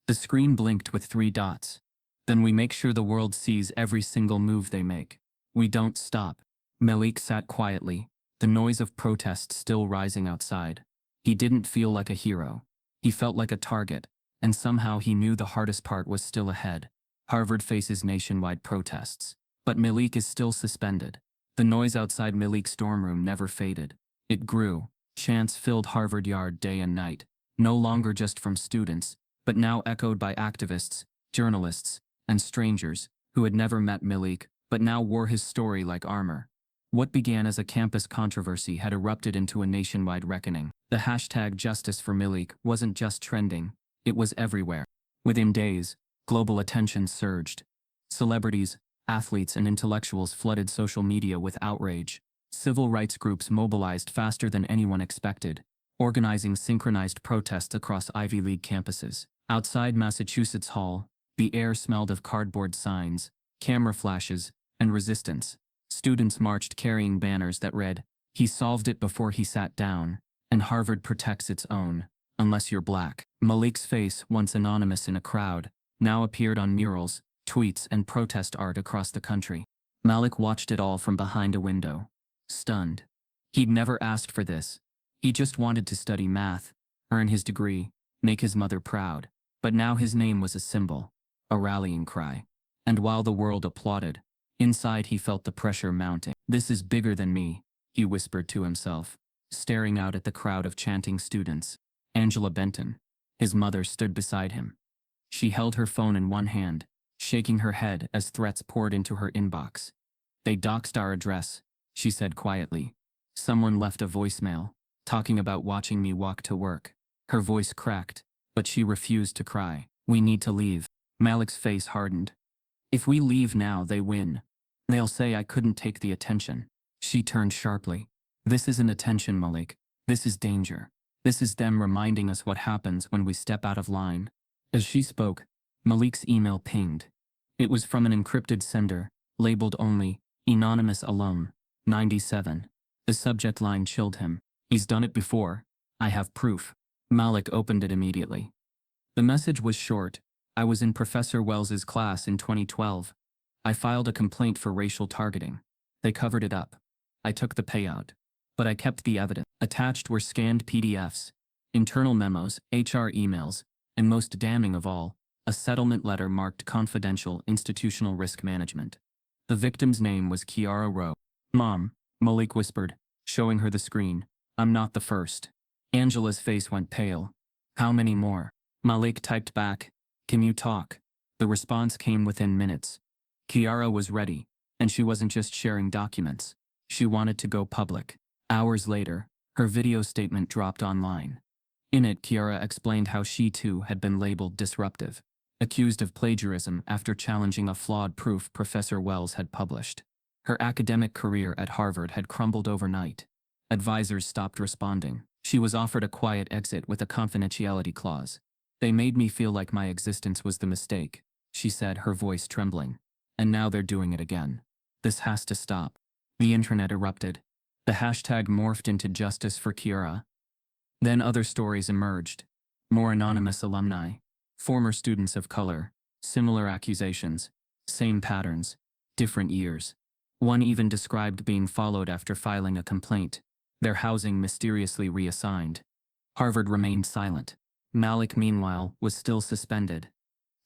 The screen blinked with 3 dots. Then we make sure the world sees every single move they make. We don't stop. Malik sat quietly, the noise of protest still rising outside. He didn't feel like a hero. He felt like a target, and somehow he knew the hardest part was still ahead. Harvard faces nationwide protests, but Malik is still suspended. The noise outside Malik's dorm room never faded. It grew. Chants filled Harvard Yard day and night, no longer just from students, but now echoed by activists, journalists, and strangers who had never met Malik, but now wore his story like armor. What began as a campus controversy had erupted into a nationwide reckoning. The hashtag Justice for Malik wasn't just trending, it was everywhere. Within days, global attention surged. Celebrities, athletes, and intellectuals flooded social media with outrage. Civil rights groups mobilized faster than anyone expected, organizing synchronized protests across Ivy League campuses. Outside Massachusetts Hall, the air smelled of cardboard signs, camera flashes, and resistance. Students marched carrying banners that read, "He solved it before he sat down," and "Harvard protects its own, unless you're black." Malik's face, once anonymous in a crowd, now appeared on murals, tweets, and protest art across the country. Malik watched it all from behind a window, stunned. He'd never asked for this. He just wanted to study math, earn his degree, make his mother proud. But now his name was a symbol, a rallying cry. And while the world applauded, inside he felt the pressure mounting. "This is bigger than me," he whispered to himself, staring out at the crowd of chanting students. Angela Benton, his mother, stood beside him. She held her phone in one hand, shaking her head as threats poured into her inbox. "They doxed our address," she said quietly. "Someone left a voicemail, talking about watching me walk to work." Her voice cracked, but she refused to cry. "We need to leave." Malik's face hardened. "If we leave now, they win. They'll say I couldn't take the attention." She turned sharply. "This isn't attention, Malik. This is danger. This is them reminding us what happens when we step out of line." As she spoke, Malik's email pinged. It was from an encrypted sender, labeled only, "Anonymous Alum, 97. The subject line chilled him. "He's done it before. I have proof." Malik opened it immediately. The message was short. "I was in Professor Wells's class in 2012. I filed a complaint for racial targeting. They covered it up. I took the payout. But I kept the evidence." Attached were scanned PDFs, internal memos, HR emails, and most damning of all, a settlement letter marked confidential institutional risk management. The victim's name was Kiara Rowe. "Mom," Malik whispered, showing her the screen. "I'm not the first." Angela's face went pale. "How many more?" Malik typed back, "Can you talk?" The response came within minutes. Kiara was ready, and she wasn't just sharing documents. She wanted to go public. Hours later, her video statement dropped online. In it, Kiara explained how she too had been labeled disruptive, accused of plagiarism after challenging a flawed proof Professor Wells had published. Her academic career at Harvard had crumbled overnight. Advisors stopped responding. She was offered a quiet exit with a confidentiality clause. "They made me feel like my existence was the mistake," she said, her voice trembling. "And now they're doing it again. This has to stop." The internet erupted. The hashtag morphed into Justice for Kiara. Then other stories emerged. More anonymous alumni, former students of color, similar accusations, same patterns, different years. One even described being followed after filing a complaint, their housing mysteriously reassigned. Harvard remained silent. Malik, meanwhile, was still suspended,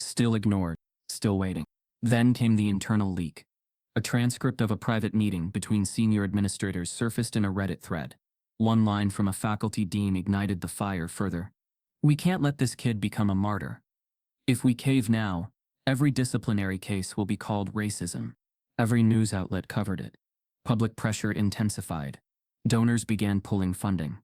still ignored, still waiting. Then came the internal leak. A transcript of a private meeting between senior administrators surfaced in a Reddit thread. One line from a faculty dean ignited the fire further. "We can't let this kid become a martyr. If we cave now, every disciplinary case will be called racism." Every news outlet covered it. Public pressure intensified. Donors began pulling funding.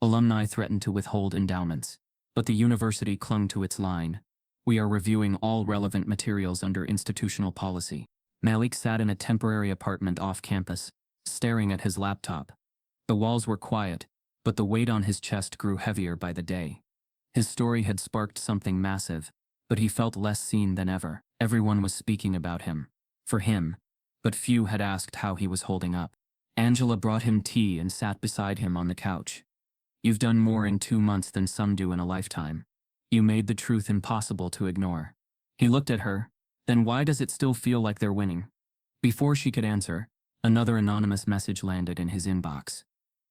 Alumni threatened to withhold endowments. But the university clung to its line. "We are reviewing all relevant materials under institutional policy." Malik sat in a temporary apartment off campus, staring at his laptop. The walls were quiet, but the weight on his chest grew heavier by the day. His story had sparked something massive, but he felt less seen than ever. Everyone was speaking about him. For him. But few had asked how he was holding up. Angela brought him tea and sat beside him on the couch. "You've done more in 2 months than some do in a lifetime. You made the truth impossible to ignore." He looked at her. "Then why does it still feel like they're winning?" Before she could answer, another anonymous message landed in his inbox.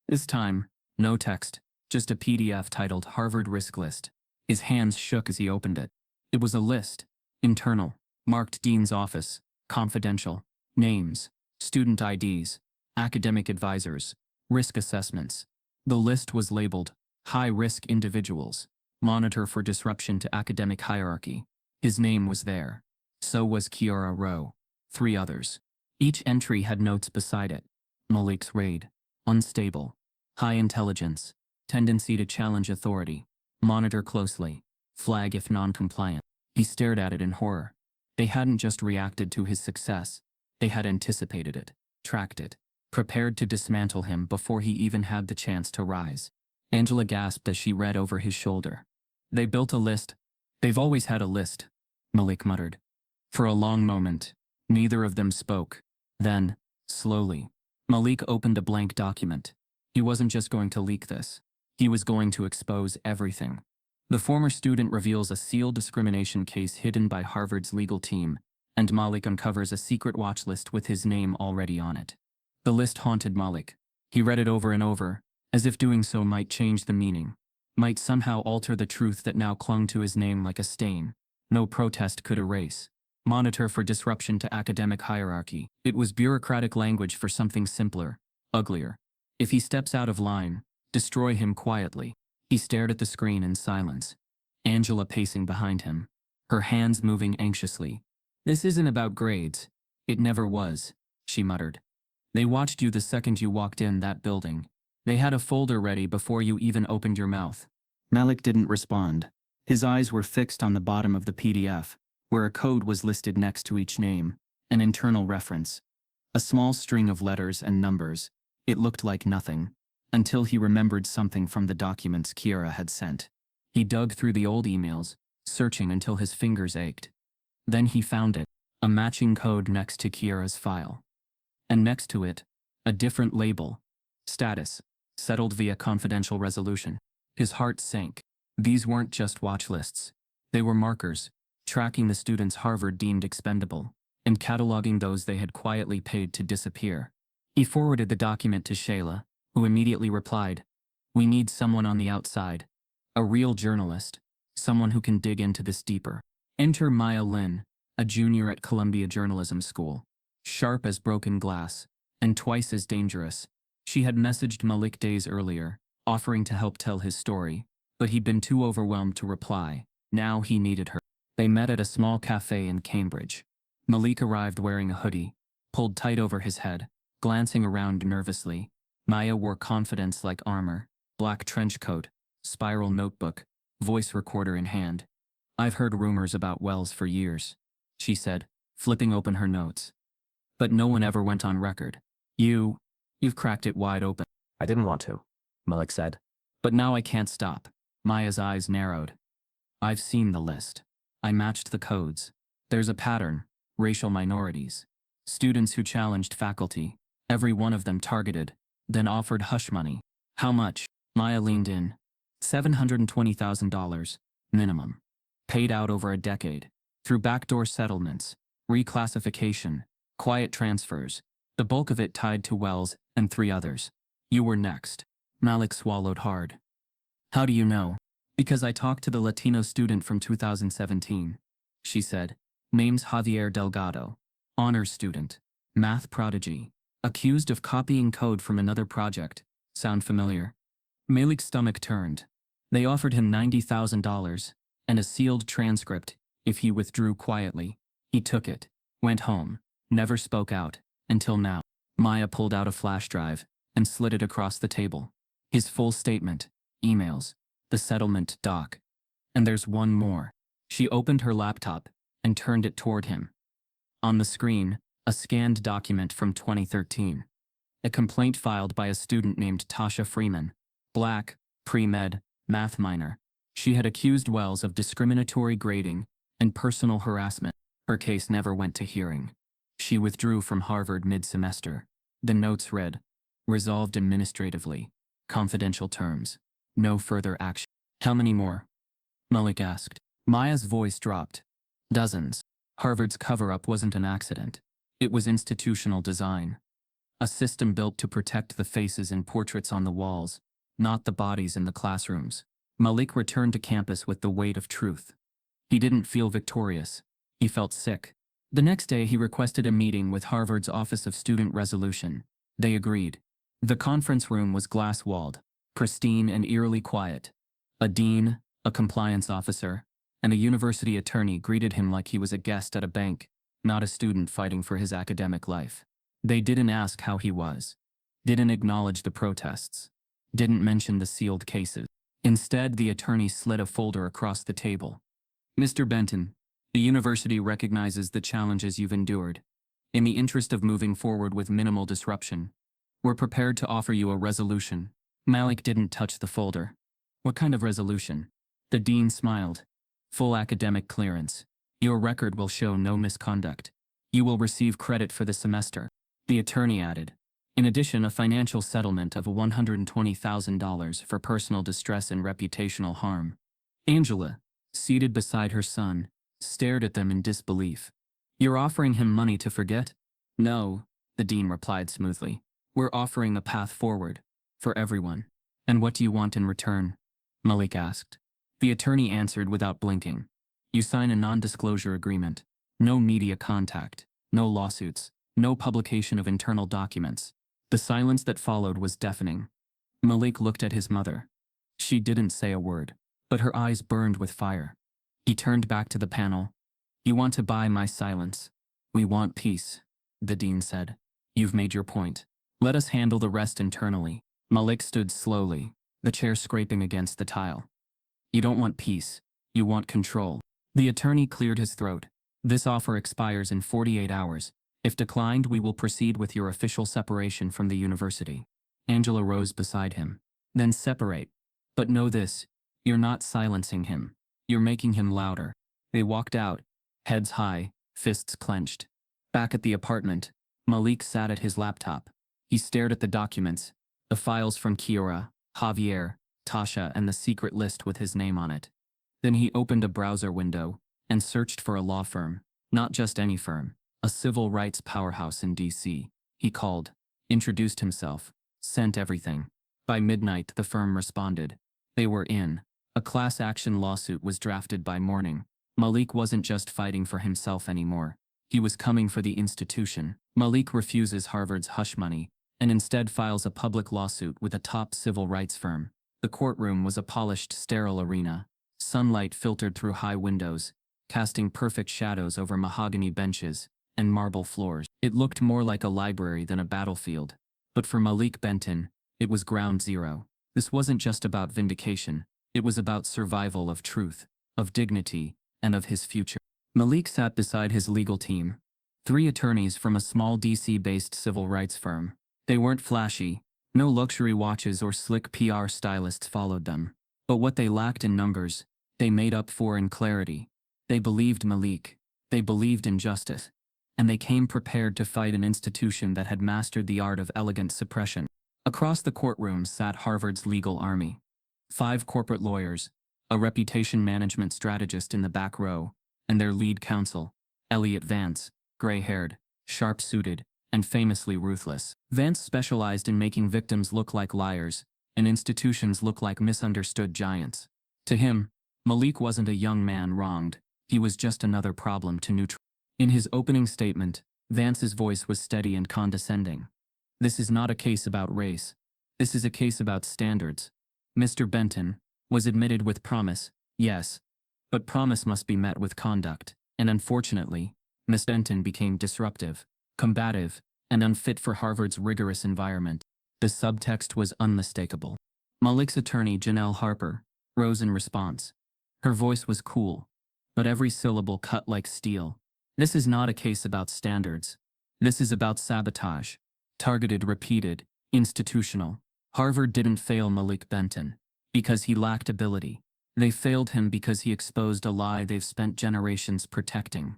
This time, no text, just a PDF titled Harvard Risk List. His hands shook as he opened it. It was a list. Internal. Marked Dean's Office. Confidential. Names. Student IDs. Academic advisors. Risk assessments. The list was labeled, "High-risk individuals. Monitor for disruption to academic hierarchy." His name was there. So was Kiara Rowe. 3 others. Each entry had notes beside it. Malik's raid. Unstable. High intelligence. Tendency to challenge authority. Monitor closely. Flag if non-compliant. He stared at it in horror. They hadn't just reacted to his success. They had anticipated it, tracked it, prepared to dismantle him before he even had the chance to rise. Angela gasped as she read over his shoulder. "They built a list. They've always had a list," Malik muttered. For a long moment, neither of them spoke. Then, Slowly, Malik opened a blank document. He wasn't just going to leak this. He was going to expose everything. The former student reveals a sealed discrimination case hidden by Harvard's legal team, and Malik uncovers a secret watch list with his name already on it. The list haunted Malik. He read it over and over, as if doing so might change the meaning, might somehow alter the truth that now clung to his name like a stain. No protest could erase. Monitor for disruption to academic hierarchy. It was bureaucratic language for something simpler, uglier. If he steps out of line, destroy him quietly. He stared at the screen in silence. Angela pacing behind him, her hands moving anxiously. This isn't about grades. It never was, she muttered. They watched you the second you walked in that building. They had a folder ready before you even opened your mouth. Malik didn't respond. His eyes were fixed on the bottom of the PDF, where a code was listed next to each name, an internal reference. A small string of letters and numbers. It looked like nothing, until he remembered something from the documents Kiera had sent. He dug through the old emails, searching until his fingers ached. Then he found it, a matching code next to Kiera's file. And next to it, a different label. Status, settled via confidential resolution. His heart sank. These weren't just watch lists. They were markers, tracking the students Harvard deemed expendable, and cataloging those they had quietly paid to disappear. He forwarded the document to Shayla, who immediately replied, "We need someone on the outside. A real journalist. Someone who can dig into this deeper." Enter Maya Lin, a junior at Columbia Journalism School. Sharp as broken glass, and twice as dangerous. She had messaged Malik days earlier, offering to help tell his story, but he'd been too overwhelmed to reply. Now he needed her. They met at a small cafe in Cambridge. Malik arrived wearing a hoodie, pulled tight over his head, glancing around nervously. Maya wore confidence like armor, black trench coat, spiral notebook, voice recorder in hand. "I've heard rumors about Wells for years," she said, flipping open her notes. "But no one ever went on record. You've cracked it wide open." I didn't want to, Malik said. "But now I can't stop." Maya's eyes narrowed. "I've seen the list. I matched the codes. There's a pattern. Racial minorities. Students who challenged faculty. Every one of them targeted, then offered hush money." "How much?" Maya leaned in. $720,000, minimum. Paid out over a decade. Through backdoor settlements, reclassification, quiet transfers. The bulk of it tied to Wells and 3 others. "You were next." Malik swallowed hard. "How do you know?" "Because I talked to the Latino student from 2017, she said. "Name's Javier Delgado. Honors student. Math prodigy. Accused of copying code from another project. Sound familiar?" Malik's stomach turned. They offered him $90,000 and a sealed transcript if he withdrew quietly. He took it, went home, never spoke out, until now. Maya pulled out a flash drive and slid it across the table. His full statement, emails, the settlement doc. "And there's one more." She opened her laptop and turned it toward him. On the screen, a scanned document from 2013. A complaint filed by a student named Tasha Freeman. Black, pre-med, math minor. She had accused Wells of discriminatory grading and personal harassment. Her case never went to hearing. She withdrew from Harvard mid-semester. The notes read, "Resolved administratively. Confidential terms. No further action." "How many more?" Malik asked. Maya's voice dropped. "Dozens." Harvard's cover-up wasn't an accident. It was institutional design. A system built to protect the faces and portraits on the walls, not the bodies in the classrooms. Malik returned to campus with the weight of truth. He didn't feel victorious. He felt sick. The next day he requested a meeting with Harvard's Office of Student Resolution. They agreed. The conference room was glass-walled, pristine and eerily quiet. A dean, a compliance officer, and a university attorney greeted him like he was a guest at a bank, not a student fighting for his academic life. They didn't ask how he was. Didn't acknowledge the protests. Didn't mention the sealed cases. Instead, the attorney slid a folder across the table. "Mr. Benton, the university recognizes the challenges you've endured. In the interest of moving forward with minimal disruption, we're prepared to offer you a resolution." Malik didn't touch the folder. "What kind of resolution?" The dean smiled. "Full academic clearance. Your record will show no misconduct. You will receive credit for the semester. The attorney added. In addition, a financial settlement of $120,000 for personal distress and reputational harm. Angela, seated beside her son, stared at them in disbelief. You're offering him money to forget? No, the dean replied smoothly. We're offering a path forward. For everyone. And what do you want in return? Malik asked. The attorney answered without blinking. You sign a non-disclosure agreement. No media contact. No lawsuits. No publication of internal documents. The silence that followed was deafening. Malik looked at his mother. She didn't say a word, but her eyes burned with fire. He turned back to the panel. You want to buy my silence? We want peace, the dean said. You've made your point. Let us handle the rest internally. Malik stood slowly, the chair scraping against the tile. You don't want peace. You want control. The attorney cleared his throat. This offer expires in 48 hours. If declined, we will proceed with your official separation from the university. Angela rose beside him. Then separate. But know this, you're not silencing him. You're making him louder. They walked out, heads high, fists clenched. Back at the apartment, Malik sat at his laptop. He stared at the documents, the files from Kiora, Javier, Tasha, and the secret list with his name on it. Then he opened a browser window and searched for a law firm, not just any firm, a civil rights powerhouse in DC. He called, introduced himself, sent everything. By midnight, the firm responded. They were in. A class action lawsuit was drafted by morning. Malik wasn't just fighting for himself anymore. He was coming for the institution. Malik refuses Harvard's hush money and instead files a public lawsuit with a top civil rights firm. The courtroom was a polished, sterile arena. Sunlight filtered through high windows, casting perfect shadows over mahogany benches and marble floors. It looked more like a library than a battlefield. But for Malik Benton, it was ground zero. This wasn't just about vindication. It was about survival of truth, of dignity, and of his future. Malik sat beside his legal team. 3 attorneys from a small DC-based civil rights firm. They weren't flashy. No luxury watches or slick PR stylists followed them. But what they lacked in numbers, they made up for in clarity. They believed Malik. They believed in justice. And they came prepared to fight an institution that had mastered the art of elegant suppression. Across the courtroom sat Harvard's legal army. 5 corporate lawyers, a reputation management strategist in the back row, and their lead counsel, Elliot Vance, gray-haired, sharp-suited, and famously ruthless. Vance specialized in making victims look like liars and institutions look like misunderstood giants. To him, Malik wasn't a young man wronged. He was just another problem to neutralize. In his opening statement, Vance's voice was steady and condescending. This is not a case about race. This is a case about standards. Mr. Benton was admitted with promise, yes, but promise must be met with conduct. And unfortunately, Miss Benton became disruptive, combative, and unfit for Harvard's rigorous environment. The subtext was unmistakable. Malik's attorney, Janelle Harper, rose in response. Her voice was cool, but every syllable cut like steel. This is not a case about standards. This is about sabotage. Targeted, repeated, institutional. Harvard didn't fail Malik Benton because he lacked ability. They failed him because he exposed a lie they've spent generations protecting.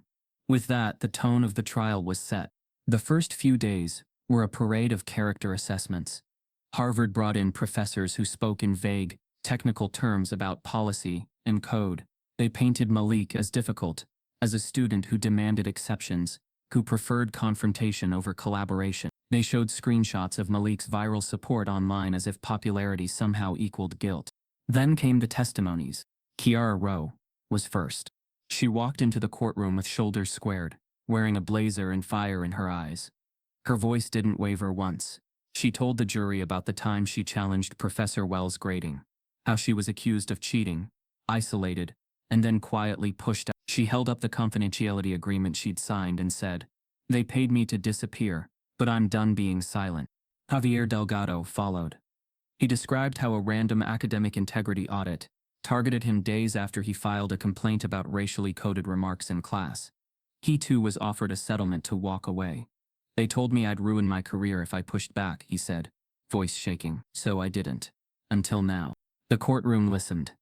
With that, the tone of the trial was set. The first few days were a parade of character assessments. Harvard brought in professors who spoke in vague, technical terms about policy and code. They painted Malik as difficult, as a student who demanded exceptions, who preferred confrontation over collaboration. They showed screenshots of Malik's viral support online as if popularity somehow equaled guilt. Then came the testimonies. Kiara Rowe was first. She walked into the courtroom with shoulders squared, wearing a blazer and fire in her eyes. Her voice didn't waver once. She told the jury about the time she challenged Professor Wells' grading, how she was accused of cheating, isolated, and then quietly pushed out. She held up the confidentiality agreement she'd signed and said, "They paid me to disappear, but I'm done being silent." Javier Delgado followed. He described how a random academic integrity audit targeted him days after he filed a complaint about racially coded remarks in class. He too was offered a settlement to walk away. "They told me I'd ruin my career if I pushed back," he said, voice shaking. "So I didn't. Until now." The courtroom listened.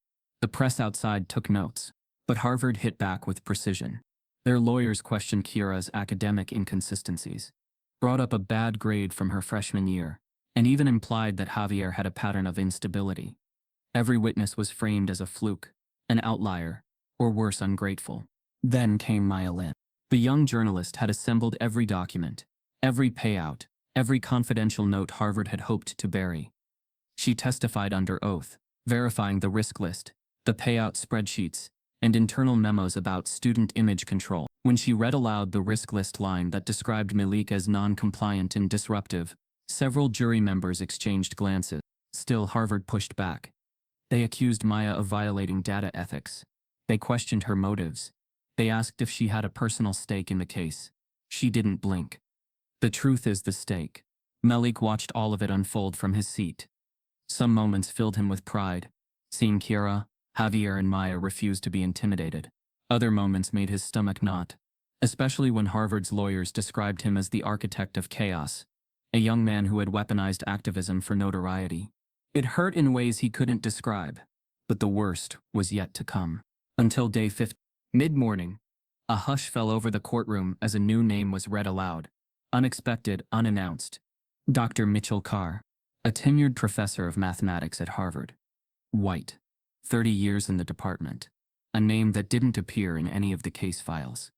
The press outside took notes. But Harvard hit back with precision. Their lawyers questioned Kiara's academic inconsistencies. brought up a bad grade from her freshman year, and even implied that Javier had a pattern of instability. Every witness was framed as a fluke, an outlier, or worse, ungrateful. Then came Maya Lin. The young journalist had assembled every document, every payout, every confidential note Harvard had hoped to bury. She testified under oath, verifying the risk list, the payout spreadsheets, and internal memos about student image control. When she read aloud the risk list line that described Malik as non-compliant and disruptive, several jury members exchanged glances. Still, Harvard pushed back. They accused Maya of violating data ethics. They questioned her motives. They asked if she had a personal stake in the case. She didn't blink. The truth is the stake. Malik watched all of it unfold from his seat. Some moments filled him with pride, seeing Kira, Javier, and Maya refuse to be intimidated. Other moments made his stomach knot, especially when Harvard's lawyers described him as the architect of chaos, a young man who had weaponized activism for notoriety. It hurt in ways he couldn't describe, but the worst was yet to come. Until day 15. Mid-morning, a hush fell over the courtroom as a new name was read aloud. Unexpected, unannounced. Dr. Mitchell Carr, a tenured professor of mathematics at Harvard. White. 30 years in the department. A name that didn't appear in any of the case files.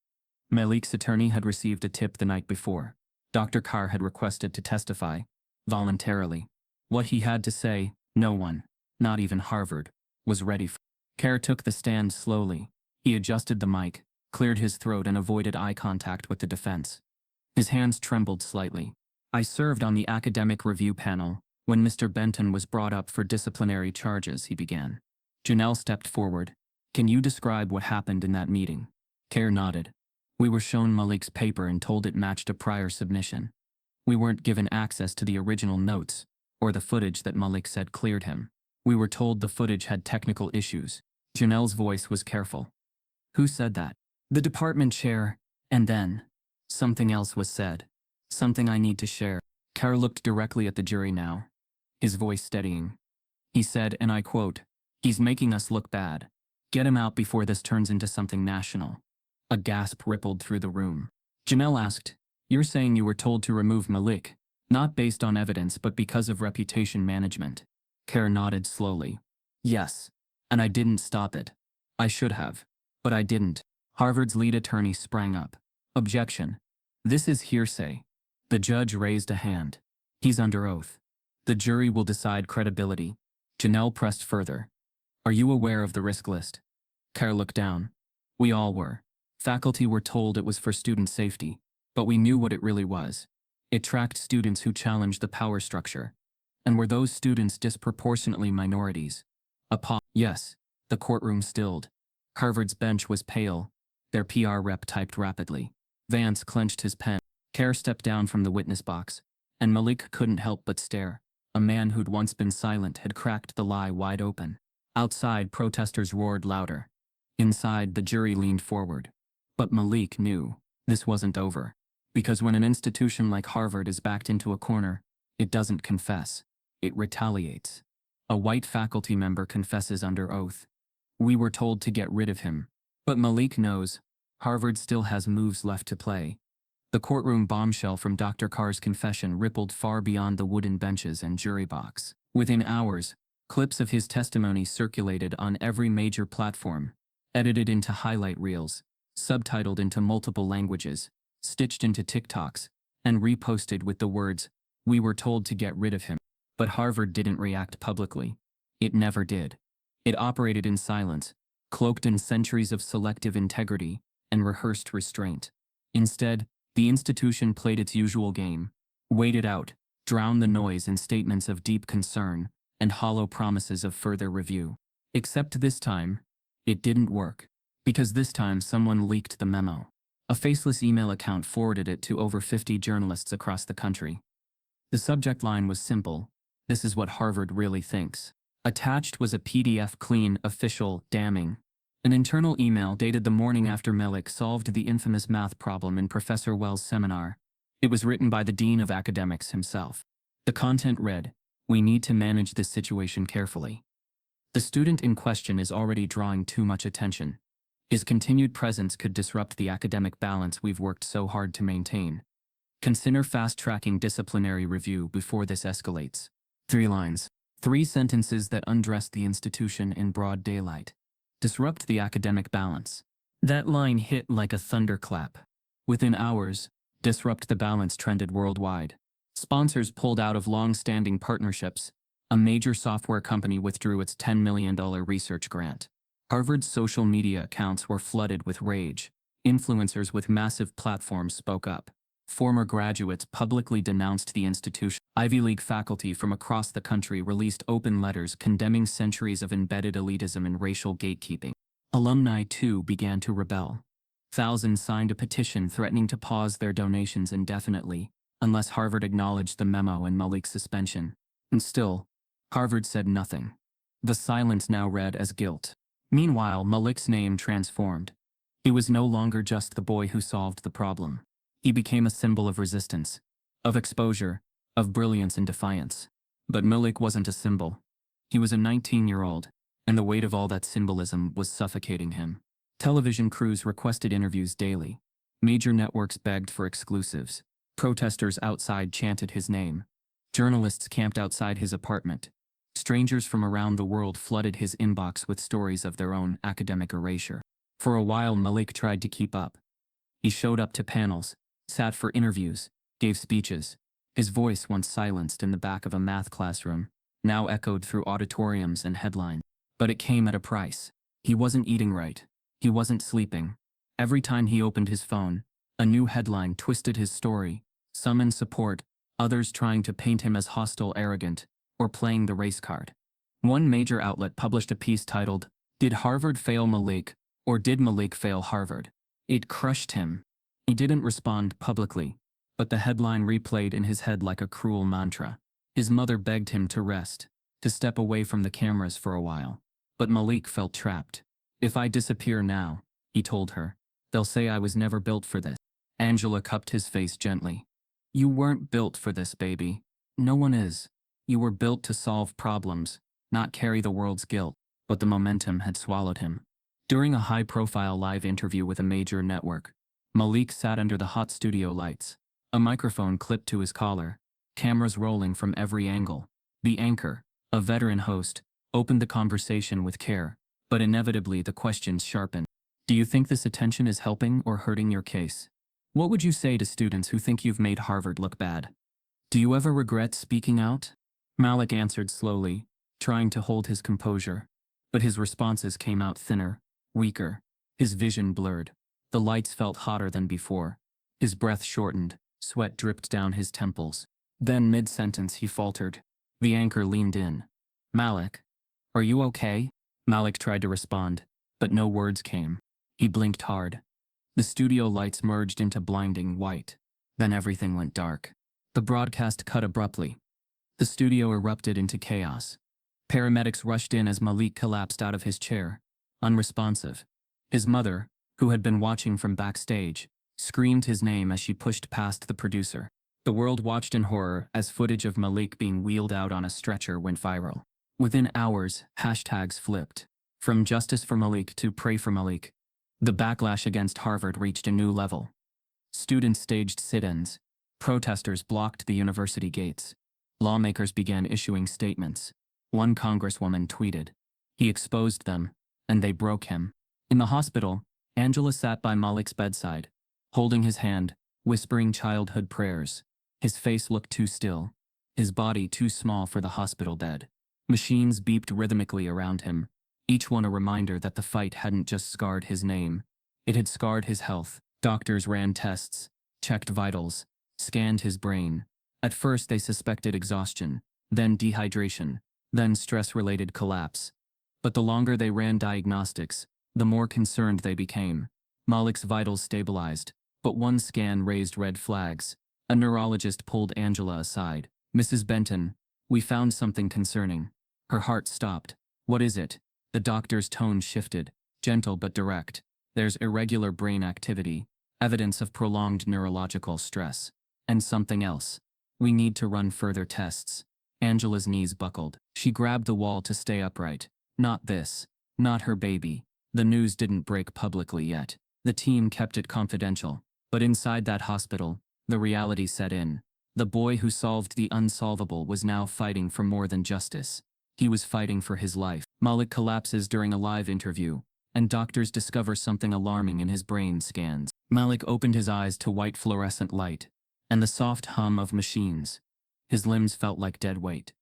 Malik's attorney had received a tip the night before. Dr. Carr had requested to testify, voluntarily. What he had to say, no one, not even Harvard, was ready for. Carr took the stand slowly. He adjusted the mic, cleared his throat, and avoided eye contact with the defense. His hands trembled slightly. I served on the academic review panel when Mr. Benton was brought up for disciplinary charges, he began. Janelle stepped forward. Can you describe what happened in that meeting? Carr nodded. We were shown Malik's paper and told it matched a prior submission. We weren't given access to the original notes, or the footage that Malik said cleared him. We were told the footage had technical issues. Janelle's voice was careful. Who said that? The department chair, and then something else was said. Something I need to share. Carr looked directly at the jury now, his voice steadying. He said, and I quote, "He's making us look bad. Get him out before this turns into something national." A gasp rippled through the room. Janelle asked, "You're saying you were told to remove Malik, not based on evidence but because of reputation management?" Carr nodded slowly. Yes. And I didn't stop it. I should have. But I didn't. Harvard's lead attorney sprang up. Objection. This is hearsay. The judge raised a hand. He's under oath. The jury will decide credibility. Janelle pressed further. Are you aware of the risk list? Carr looked down. We all were. Faculty were told it was for student safety, but we knew what it really was. It tracked students who challenged the power structure. And were those students disproportionately minorities? Yes. The courtroom stilled. Harvard's bench was pale. Their PR rep typed rapidly. Vance clenched his pen. Carr stepped down from the witness box, and Malik couldn't help but stare. A man who'd once been silent had cracked the lie wide open. Outside, protesters roared louder. Inside, the jury leaned forward. But Malik knew this wasn't over. Because when an institution like Harvard is backed into a corner, it doesn't confess. It retaliates. A white faculty member confesses under oath. We were told to get rid of him. But Malik knows Harvard still has moves left to play. The courtroom bombshell from Dr. Carr's confession rippled far beyond the wooden benches and jury box. Within hours, clips of his testimony circulated on every major platform, edited into highlight reels, subtitled into multiple languages, stitched into TikToks, and reposted with the words, "We were told to get rid of him." But Harvard didn't react publicly. It never did. It operated in silence, cloaked in centuries of selective integrity and rehearsed restraint. Instead, the institution played its usual game, waited out, drowned the noise in statements of deep concern and hollow promises of further review. Except this time, it didn't work. Because this time someone leaked the memo. A faceless email account forwarded it to over 50 journalists across the country. The subject line was simple. This is what Harvard really thinks. Attached was a PDF clean, official, damning. An internal email dated the morning after Malik solved the infamous math problem in Professor Wells' seminar. It was written by the Dean of Academics himself. The content read, "We need to manage this situation carefully. The student in question is already drawing too much attention. His continued presence could disrupt the academic balance we've worked so hard to maintain. Consider fast-tracking disciplinary review before this escalates. 3 lines. 3 sentences that undress the institution in broad daylight. Disrupt the academic balance. That line hit like a thunderclap. Within hours, disrupt the balance trended worldwide. Sponsors pulled out of long-standing partnerships. A major software company withdrew its $10 million research grant. Harvard's social media accounts were flooded with rage. Influencers with massive platforms spoke up. Former graduates publicly denounced the institution. Ivy League faculty from across the country released open letters condemning centuries of embedded elitism and racial gatekeeping. Alumni, too, began to rebel. Thousands signed a petition threatening to pause their donations indefinitely, unless Harvard acknowledged the memo and Malik's suspension. And still, Harvard said nothing. The silence now read as guilt. Meanwhile, Malik's name transformed. He was no longer just the boy who solved the problem. He became a symbol of resistance, of exposure, of brilliance and defiance. But Malik wasn't a symbol. He was a 19-year-old, and the weight of all that symbolism was suffocating him. Television crews requested interviews daily. Major networks begged for exclusives. Protesters outside chanted his name. Journalists camped outside his apartment. Strangers from around the world flooded his inbox with stories of their own academic erasure. For a while, Malik tried to keep up. He showed up to panels, sat for interviews, gave speeches. His voice, once silenced in the back of a math classroom, now echoed through auditoriums and headlines. But it came at a price. He wasn't eating right. He wasn't sleeping. Every time he opened his phone, a new headline twisted his story. Some in support, others trying to paint him as hostile, arrogant, or playing the race card. One major outlet published a piece titled, "Did Harvard Fail Malik, or Did Malik Fail Harvard?" It crushed him. He didn't respond publicly, but the headline replayed in his head like a cruel mantra. His mother begged him to rest, to step away from the cameras for a while. But Malik felt trapped. "If I disappear now," he told her, "they'll say I was never built for this." Angela cupped his face gently. "You weren't built for this, baby. No one is. You were built to solve problems, not carry the world's guilt." But the momentum had swallowed him. During a high-profile live interview with a major network, Malik sat under the hot studio lights, a microphone clipped to his collar, cameras rolling from every angle. The anchor, a veteran host, opened the conversation with care, but inevitably the questions sharpened. "Do you think this attention is helping or hurting your case? What would you say to students who think you've made Harvard look bad? Do you ever regret speaking out?" Malik answered slowly, trying to hold his composure. But his responses came out thinner, weaker. His vision blurred. The lights felt hotter than before. His breath shortened, sweat dripped down his temples. Then mid-sentence he faltered. The anchor leaned in. "Malik, are you okay?" Malik tried to respond, but no words came. He blinked hard. The studio lights merged into blinding white. Then everything went dark. The broadcast cut abruptly. The studio erupted into chaos. Paramedics rushed in as Malik collapsed out of his chair, unresponsive. His mother, who had been watching from backstage, screamed his name as she pushed past the producer. The world watched in horror as footage of Malik being wheeled out on a stretcher went viral. Within hours, hashtags flipped. From Justice for Malik to Pray for Malik. The backlash against Harvard reached a new level. Students staged sit-ins. Protesters blocked the university gates. Lawmakers began issuing statements. One congresswoman tweeted, "He exposed them, and they broke him." In the hospital, Angela sat by Malik's bedside, holding his hand, whispering childhood prayers. His face looked too still, his body too small for the hospital bed. Machines beeped rhythmically around him, each one a reminder that the fight hadn't just scarred his name, it had scarred his health. Doctors ran tests, checked vitals, scanned his brain. At first they suspected exhaustion, then dehydration, then stress-related collapse. But the longer they ran diagnostics, the more concerned they became. Malik's vitals stabilized, but one scan raised red flags. A neurologist pulled Angela aside. "Mrs. Benton, we found something concerning." Her heart stopped. "What is it?" The doctor's tone shifted, gentle but direct. "There's irregular brain activity, evidence of prolonged neurological stress. And something else. We need to run further tests." Angela's knees buckled. She grabbed the wall to stay upright. Not this. Not her baby. The news didn't break publicly yet. The team kept it confidential. But inside that hospital, The reality set in. The boy who solved the unsolvable was now fighting for more than justice. He was fighting for his life. Malik collapses during a live interview, and doctors discover something alarming in his brain scans. Malik opened his eyes to white fluorescent light, and the soft hum of machines. His limbs felt like dead weight.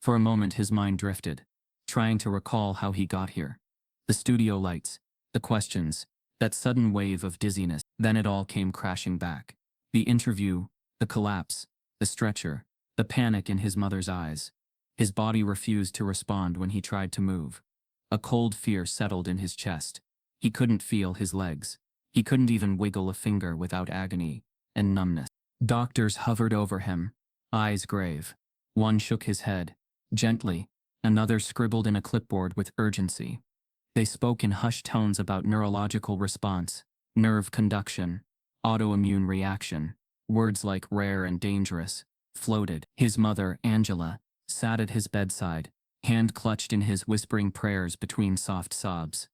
For a moment his mind drifted, trying to recall how he got here. The studio lights, the questions, that sudden wave of dizziness. Then it all came crashing back. The interview, the collapse, the stretcher, the panic in his mother's eyes. His body refused to respond when he tried to move. A cold fear settled in his chest. He couldn't feel his legs. He couldn't even wiggle a finger without agony and numbness. Doctors hovered over him, eyes grave. One shook his head, gently, another scribbled in a clipboard with urgency. They spoke in hushed tones about neurological response, nerve conduction, autoimmune reaction. Words like rare and dangerous floated. His mother, Angela, sat at his bedside, hand clutched in his, whispering prayers between soft sobs.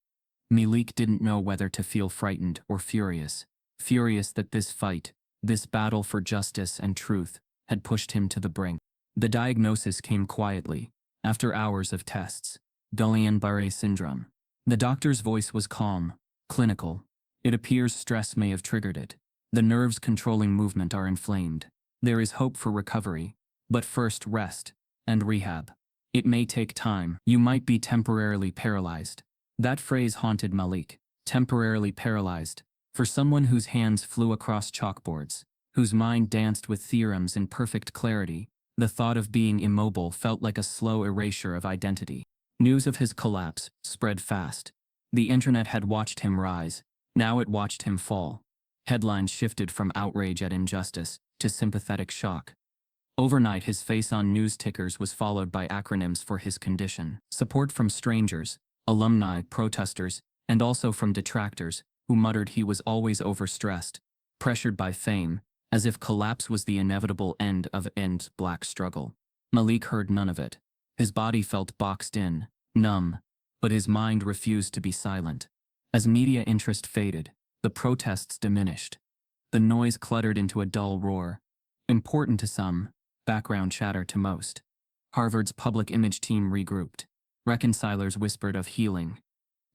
Malik didn't know whether to feel frightened or furious. Furious that this fight, this battle for justice and truth, had pushed him to the brink. The diagnosis came quietly, after hours of tests. Guillain-Barré syndrome. The doctor's voice was calm, clinical. It appears stress may have triggered it. The nerves controlling movement are inflamed. There is hope for recovery, but first rest and rehab. It may take time. You might be temporarily paralyzed. That phrase haunted Malik. Temporarily paralyzed. For someone whose hands flew across chalkboards, whose mind danced with theorems in perfect clarity, the thought of being immobile felt like a slow erasure of identity. News of his collapse spread fast. The internet had watched him rise. Now it watched him fall. Headlines shifted from outrage at injustice to sympathetic shock. Overnight, his face on news tickers was followed by acronyms for his condition. Support from strangers, alumni, protesters, and also from detractors, who muttered he was always overstressed, pressured by fame, as if collapse was the inevitable end of Black struggle. Malik heard none of it. His body felt boxed in, numb, but his mind refused to be silent. As media interest faded, the protests diminished. The noise cluttered into a dull roar. Important to some, background chatter to most. Harvard's public image team regrouped. Reconcilers whispered of healing.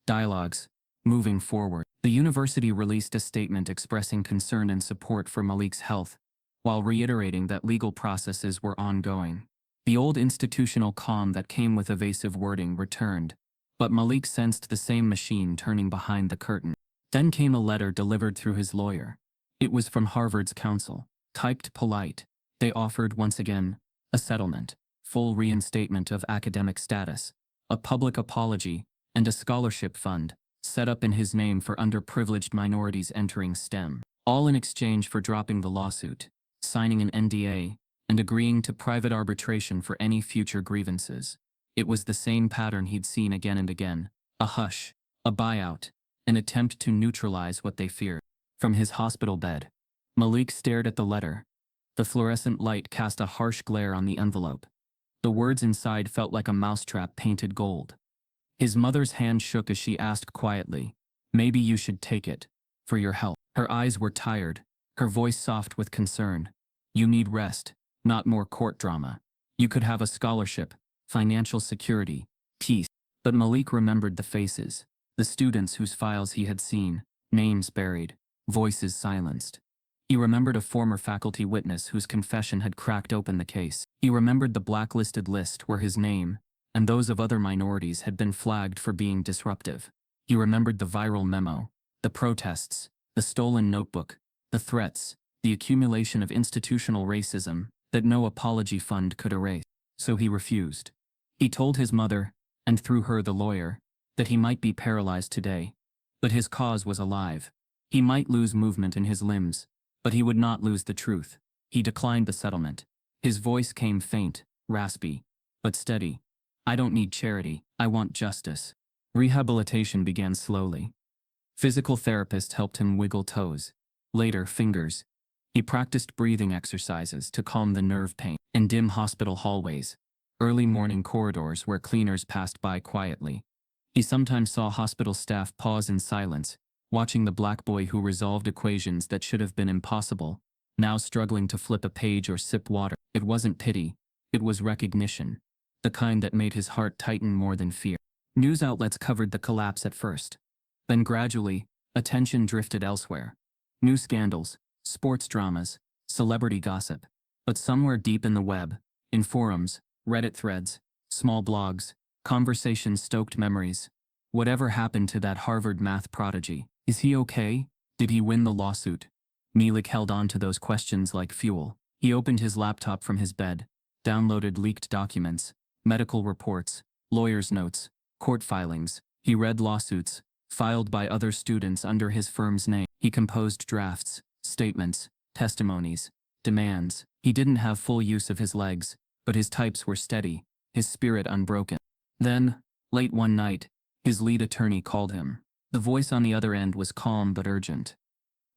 Dialogues, moving forward. The university released a statement expressing concern and support for Malik's health, while reiterating that legal processes were ongoing. The old institutional calm that came with evasive wording returned, but Malik sensed the same machine turning behind the curtain. Then came a letter delivered through his lawyer. It was from Harvard's counsel, typed polite. They offered once again a settlement, full reinstatement of academic status, a public apology, and a scholarship fund, set up in his name for underprivileged minorities entering STEM, all in exchange for dropping the lawsuit, signing an NDA, and agreeing to private arbitration for any future grievances. It was the same pattern he'd seen again and again: a hush, a buyout, an attempt to neutralize what they feared. From his hospital bed, Malik stared at the letter. The fluorescent light cast a harsh glare on the envelope. The words inside felt like a mousetrap painted gold. His mother's hand shook as she asked quietly, "Maybe you should take it, for your health." Her eyes were tired, her voice soft with concern. "You need rest, not more court drama. You could have a scholarship, financial security, peace." But Malik remembered the faces, the students whose files he had seen, names buried, voices silenced. He remembered a former faculty witness whose confession had cracked open the case. He remembered the blacklisted list where his name, and those of other minorities, had been flagged for being disruptive. He remembered the viral memo, the protests, the stolen notebook, the threats, the accumulation of institutional racism that no apology fund could erase. So he refused. He told his mother, and through her the lawyer, that he might be paralyzed today, but his cause was alive. He might lose movement in his limbs, but he would not lose the truth. He declined the settlement. His voice came faint, raspy, but steady. "I don't need charity, I want justice." Rehabilitation began slowly. Physical therapists helped him wiggle toes, later fingers. He practiced breathing exercises to calm the nerve pain. In dim hospital hallways, early morning corridors where cleaners passed by quietly, he sometimes saw hospital staff pause in silence, watching the black boy who resolved equations that should have been impossible, now struggling to flip a page or sip water. It wasn't pity, it was recognition, the kind that made his heart tighten more than fear. News outlets covered the collapse at first. Then gradually, attention drifted elsewhere. New scandals, sports dramas, celebrity gossip. But somewhere deep in the web, in forums, Reddit threads, small blogs, conversations stoked memories. Whatever happened to that Harvard math prodigy? Is he okay? Did he win the lawsuit? Malik held on to those questions like fuel. He opened his laptop from his bed, downloaded leaked documents, medical reports, lawyers' notes, court filings. He read lawsuits, filed by other students under his firm's name. He composed drafts, statements, testimonies, demands. He didn't have full use of his legs, but his types were steady, his spirit unbroken. Then, late one night, his lead attorney called him. The voice on the other end was calm but urgent.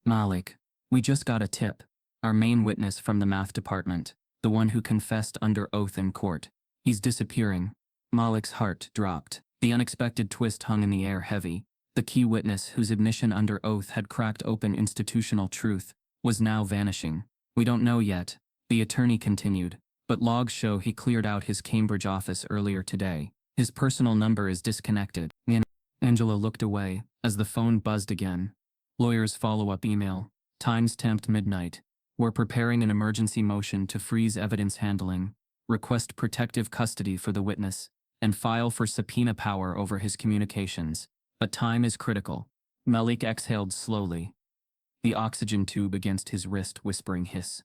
"Malik, we just got a tip. Our main witness from the math department, the one who confessed under oath in court. He's disappearing." Malik's heart dropped. The unexpected twist hung in the air heavy. The key witness, whose admission under oath had cracked open institutional truth, was now vanishing. "We don't know yet," the attorney continued, "but logs show he cleared out his Cambridge office earlier today. His personal number is disconnected." Angela looked away as the phone buzzed again. Lawyer's follow-up email, time-stamped midnight. "We're preparing an emergency motion to freeze evidence handling, request protective custody for the witness, and file for subpoena power over his communications. But time is critical." Malik exhaled slowly, the oxygen tube against his wrist whispering hiss.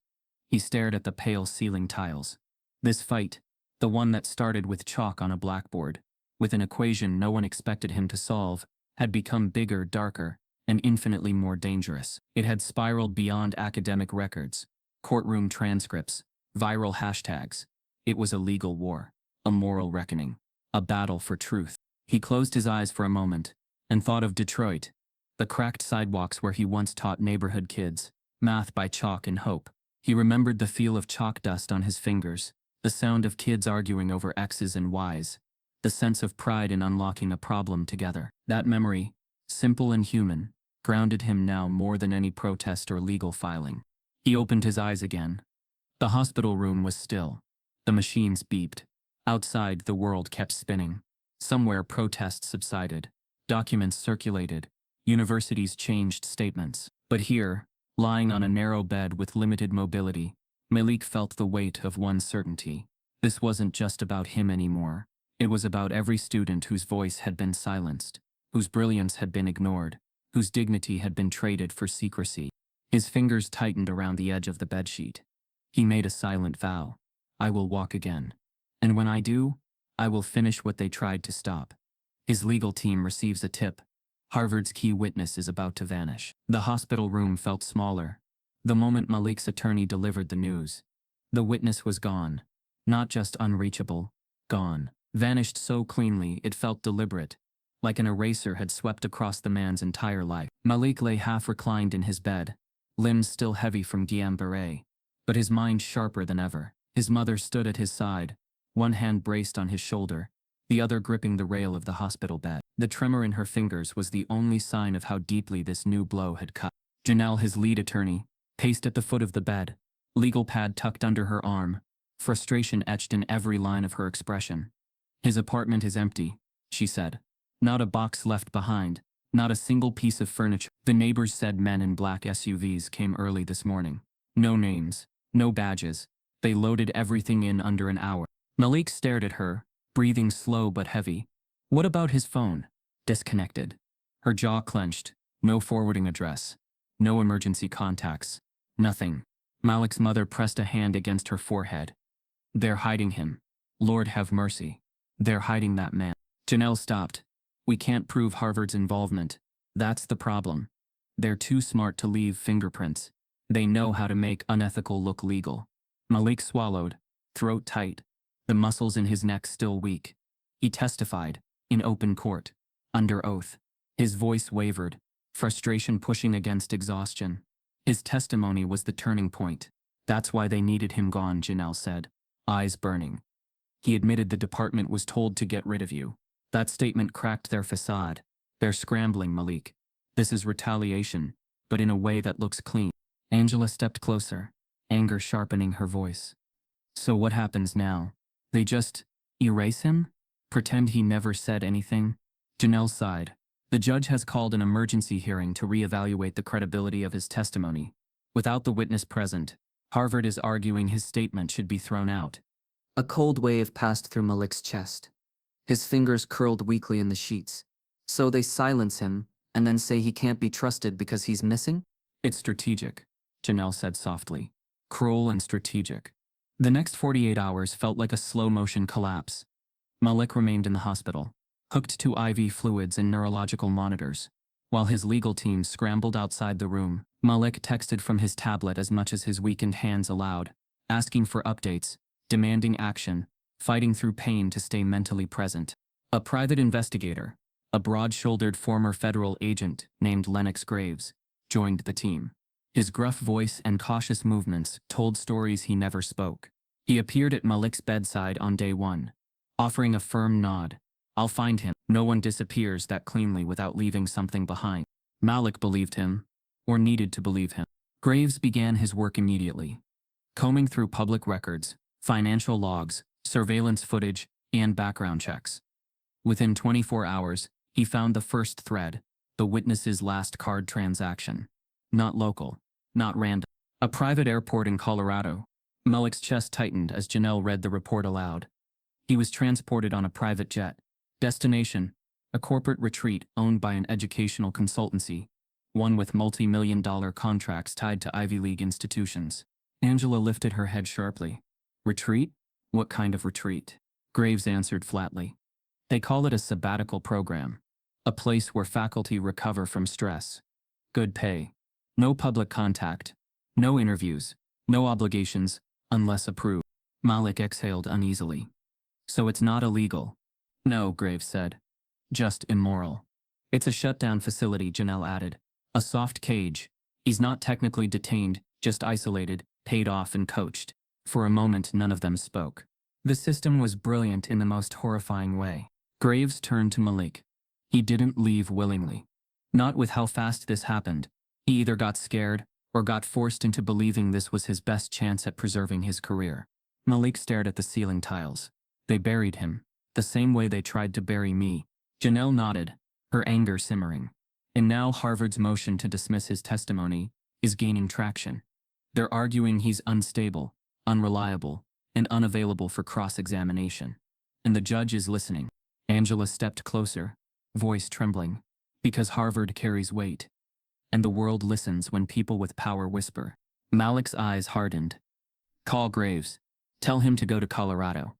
He stared at the pale ceiling tiles. This fight, the one that started with chalk on a blackboard, with an equation no one expected him to solve, had become bigger, darker, and infinitely more dangerous. It had spiraled beyond academic records, courtroom transcripts, viral hashtags. It was a legal war, a moral reckoning, a battle for truth. He closed his eyes for a moment and thought of Detroit, the cracked sidewalks where he once taught neighborhood kids math by chalk and hope. He remembered the feel of chalk dust on his fingers, the sound of kids arguing over X's and Y's, the sense of pride in unlocking a problem together. That memory, simple and human, grounded him now more than any protest or legal filing. He opened his eyes again. The hospital room was still. The machines beeped. Outside, the world kept spinning. Somewhere, protests subsided. Documents circulated. Universities changed statements. But here, lying on a narrow bed with limited mobility, Malik felt the weight of one certainty. This wasn't just about him anymore. It was about every student whose voice had been silenced, whose brilliance had been ignored, whose dignity had been traded for secrecy. His fingers tightened around the edge of the bedsheet. He made a silent vow. "I will walk again. And when I do, I will finish what they tried to stop." His legal team receives a tip. Harvard's key witness is about to vanish. The hospital room felt smaller. The moment Malik's attorney delivered the news, the witness was gone. Not just unreachable, gone. Vanished so cleanly it felt deliberate, like an eraser had swept across the man's entire life. Malik lay half reclined in his bed, limbs still heavy from Guillain-Barré, but his mind sharper than ever. His mother stood at his side, one hand braced on his shoulder, the other gripping the rail of the hospital bed. The tremor in her fingers was the only sign of how deeply this new blow had cut. Janelle, his lead attorney, paced at the foot of the bed, legal pad tucked under her arm, frustration etched in every line of her expression. "His apartment is empty," she said. "Not a box left behind, not a single piece of furniture." The neighbors said men in black SUVs came early this morning. No names, no badges. They loaded everything in under an hour. Malik stared at her, breathing slow but heavy. What about his phone? Disconnected. Her jaw clenched. No forwarding address. No emergency contacts. Nothing. Malik's mother pressed a hand against her forehead. "They're hiding him. Lord have mercy. They're hiding that man." Janelle stopped. "We can't prove Harvard's involvement. That's the problem. They're too smart to leave fingerprints. They know how to make unethical look legal." Malik swallowed, throat tight, the muscles in his neck still weak. He testified, in open court, under oath. His voice wavered, frustration pushing against exhaustion. His testimony was the turning point. "That's why they needed him gone," Janelle said, eyes burning. "He admitted the department was told to get rid of you. That statement cracked their facade. They're scrambling, Malik. This is retaliation, but in a way that looks clean." Angela stepped closer, anger sharpening her voice. So what happens now? They just erase him? Pretend he never said anything? Janelle sighed. The judge has called an emergency hearing to reevaluate the credibility of his testimony. Without the witness present, Harvard is arguing his statement should be thrown out. A cold wave passed through Malik's chest. His fingers curled weakly in the sheets. So they silence him, and then say he can't be trusted because he's missing? It's strategic, Janelle said softly. Cruel and strategic. The next 48 hours felt like a slow-motion collapse. Malik remained in the hospital, hooked to IV fluids and neurological monitors. While his legal team scrambled outside the room, Malik texted from his tablet as much as his weakened hands allowed, asking for updates, demanding action, fighting through pain to stay mentally present. A private investigator, a broad-shouldered former federal agent named Lennox Graves, joined the team. His gruff voice and cautious movements told stories he never spoke. He appeared at Malik's bedside on day one, offering a firm nod. I'll find him. No one disappears that cleanly without leaving something behind. Malik believed him, or needed to believe him. Graves began his work immediately, combing through public records, financial logs, surveillance footage, and background checks. Within 24 hours, he found the first thread, the witness's last card transaction. Not local, not random. A private airport in Colorado. Malik's chest tightened as Janelle read the report aloud. He was transported on a private jet. Destination, a corporate retreat owned by an educational consultancy, one with multi-million-dollar contracts tied to Ivy League institutions. Angela lifted her head sharply. Retreat? What kind of retreat? Graves answered flatly. They call it a sabbatical program, a place where faculty recover from stress. Good pay. No public contact. No interviews. No obligations, unless approved. Malik exhaled uneasily. So it's not illegal? No, Graves said. Just immoral. It's a shutdown facility, Janelle added. A soft cage. He's not technically detained, just isolated, paid off and coached. For a moment, none of them spoke. The system was brilliant in the most horrifying way. Graves turned to Malik. He didn't leave willingly. Not with how fast this happened. He either got scared or got forced into believing this was his best chance at preserving his career. Malik stared at the ceiling tiles. They buried him, the same way they tried to bury me. Janelle nodded, her anger simmering. And now Harvard's motion to dismiss his testimony is gaining traction. They're arguing he's unstable, unreliable, and unavailable for cross-examination. And the judge is listening. Angela stepped closer, voice trembling, because Harvard carries weight. And the world listens when people with power whisper. Malik's eyes hardened. Call Graves. Tell him to go to Colorado.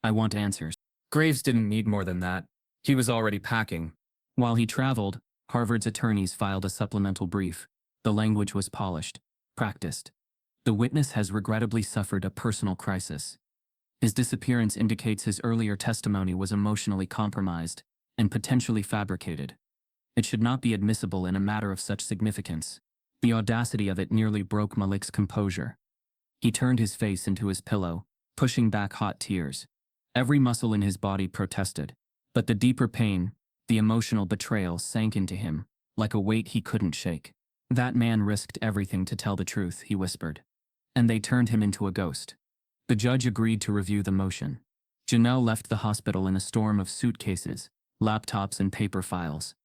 I want answers. Graves didn't need more than that. He was already packing. While he traveled, Harvard's attorneys filed a supplemental brief. The language was polished, practiced. The witness has regrettably suffered a personal crisis. His disappearance indicates his earlier testimony was emotionally compromised and potentially fabricated. It should not be admissible in a matter of such significance. The audacity of it nearly broke Malik's composure. He turned his face into his pillow, pushing back hot tears. Every muscle in his body protested, but the deeper pain, the emotional betrayal sank into him, like a weight he couldn't shake. That man risked everything to tell the truth, he whispered. And they turned him into a ghost. The judge agreed to review the motion. Janelle left the hospital in a storm of suitcases, laptops, and paper files.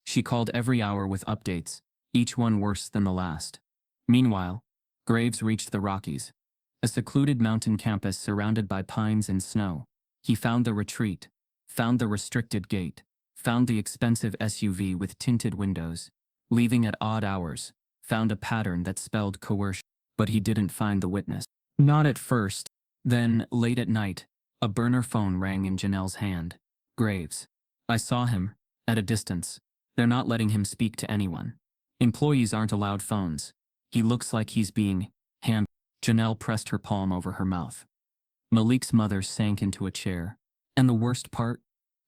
She called every hour with updates, each one worse than the last. Meanwhile, Graves reached the Rockies, a secluded mountain campus surrounded by pines and snow. He found the retreat, found the restricted gate, found the expensive SUV with tinted windows, leaving at odd hours, found a pattern that spelled coercion. But he didn't find the witness. Not at first. Then, late at night, a burner phone rang in Janelle's hand. Graves. I saw him, at a distance. They're not letting him speak to anyone. Employees aren't allowed phones. He looks like he's being handled. Janelle pressed her palm over her mouth. Malik's mother sank into a chair. And the worst part?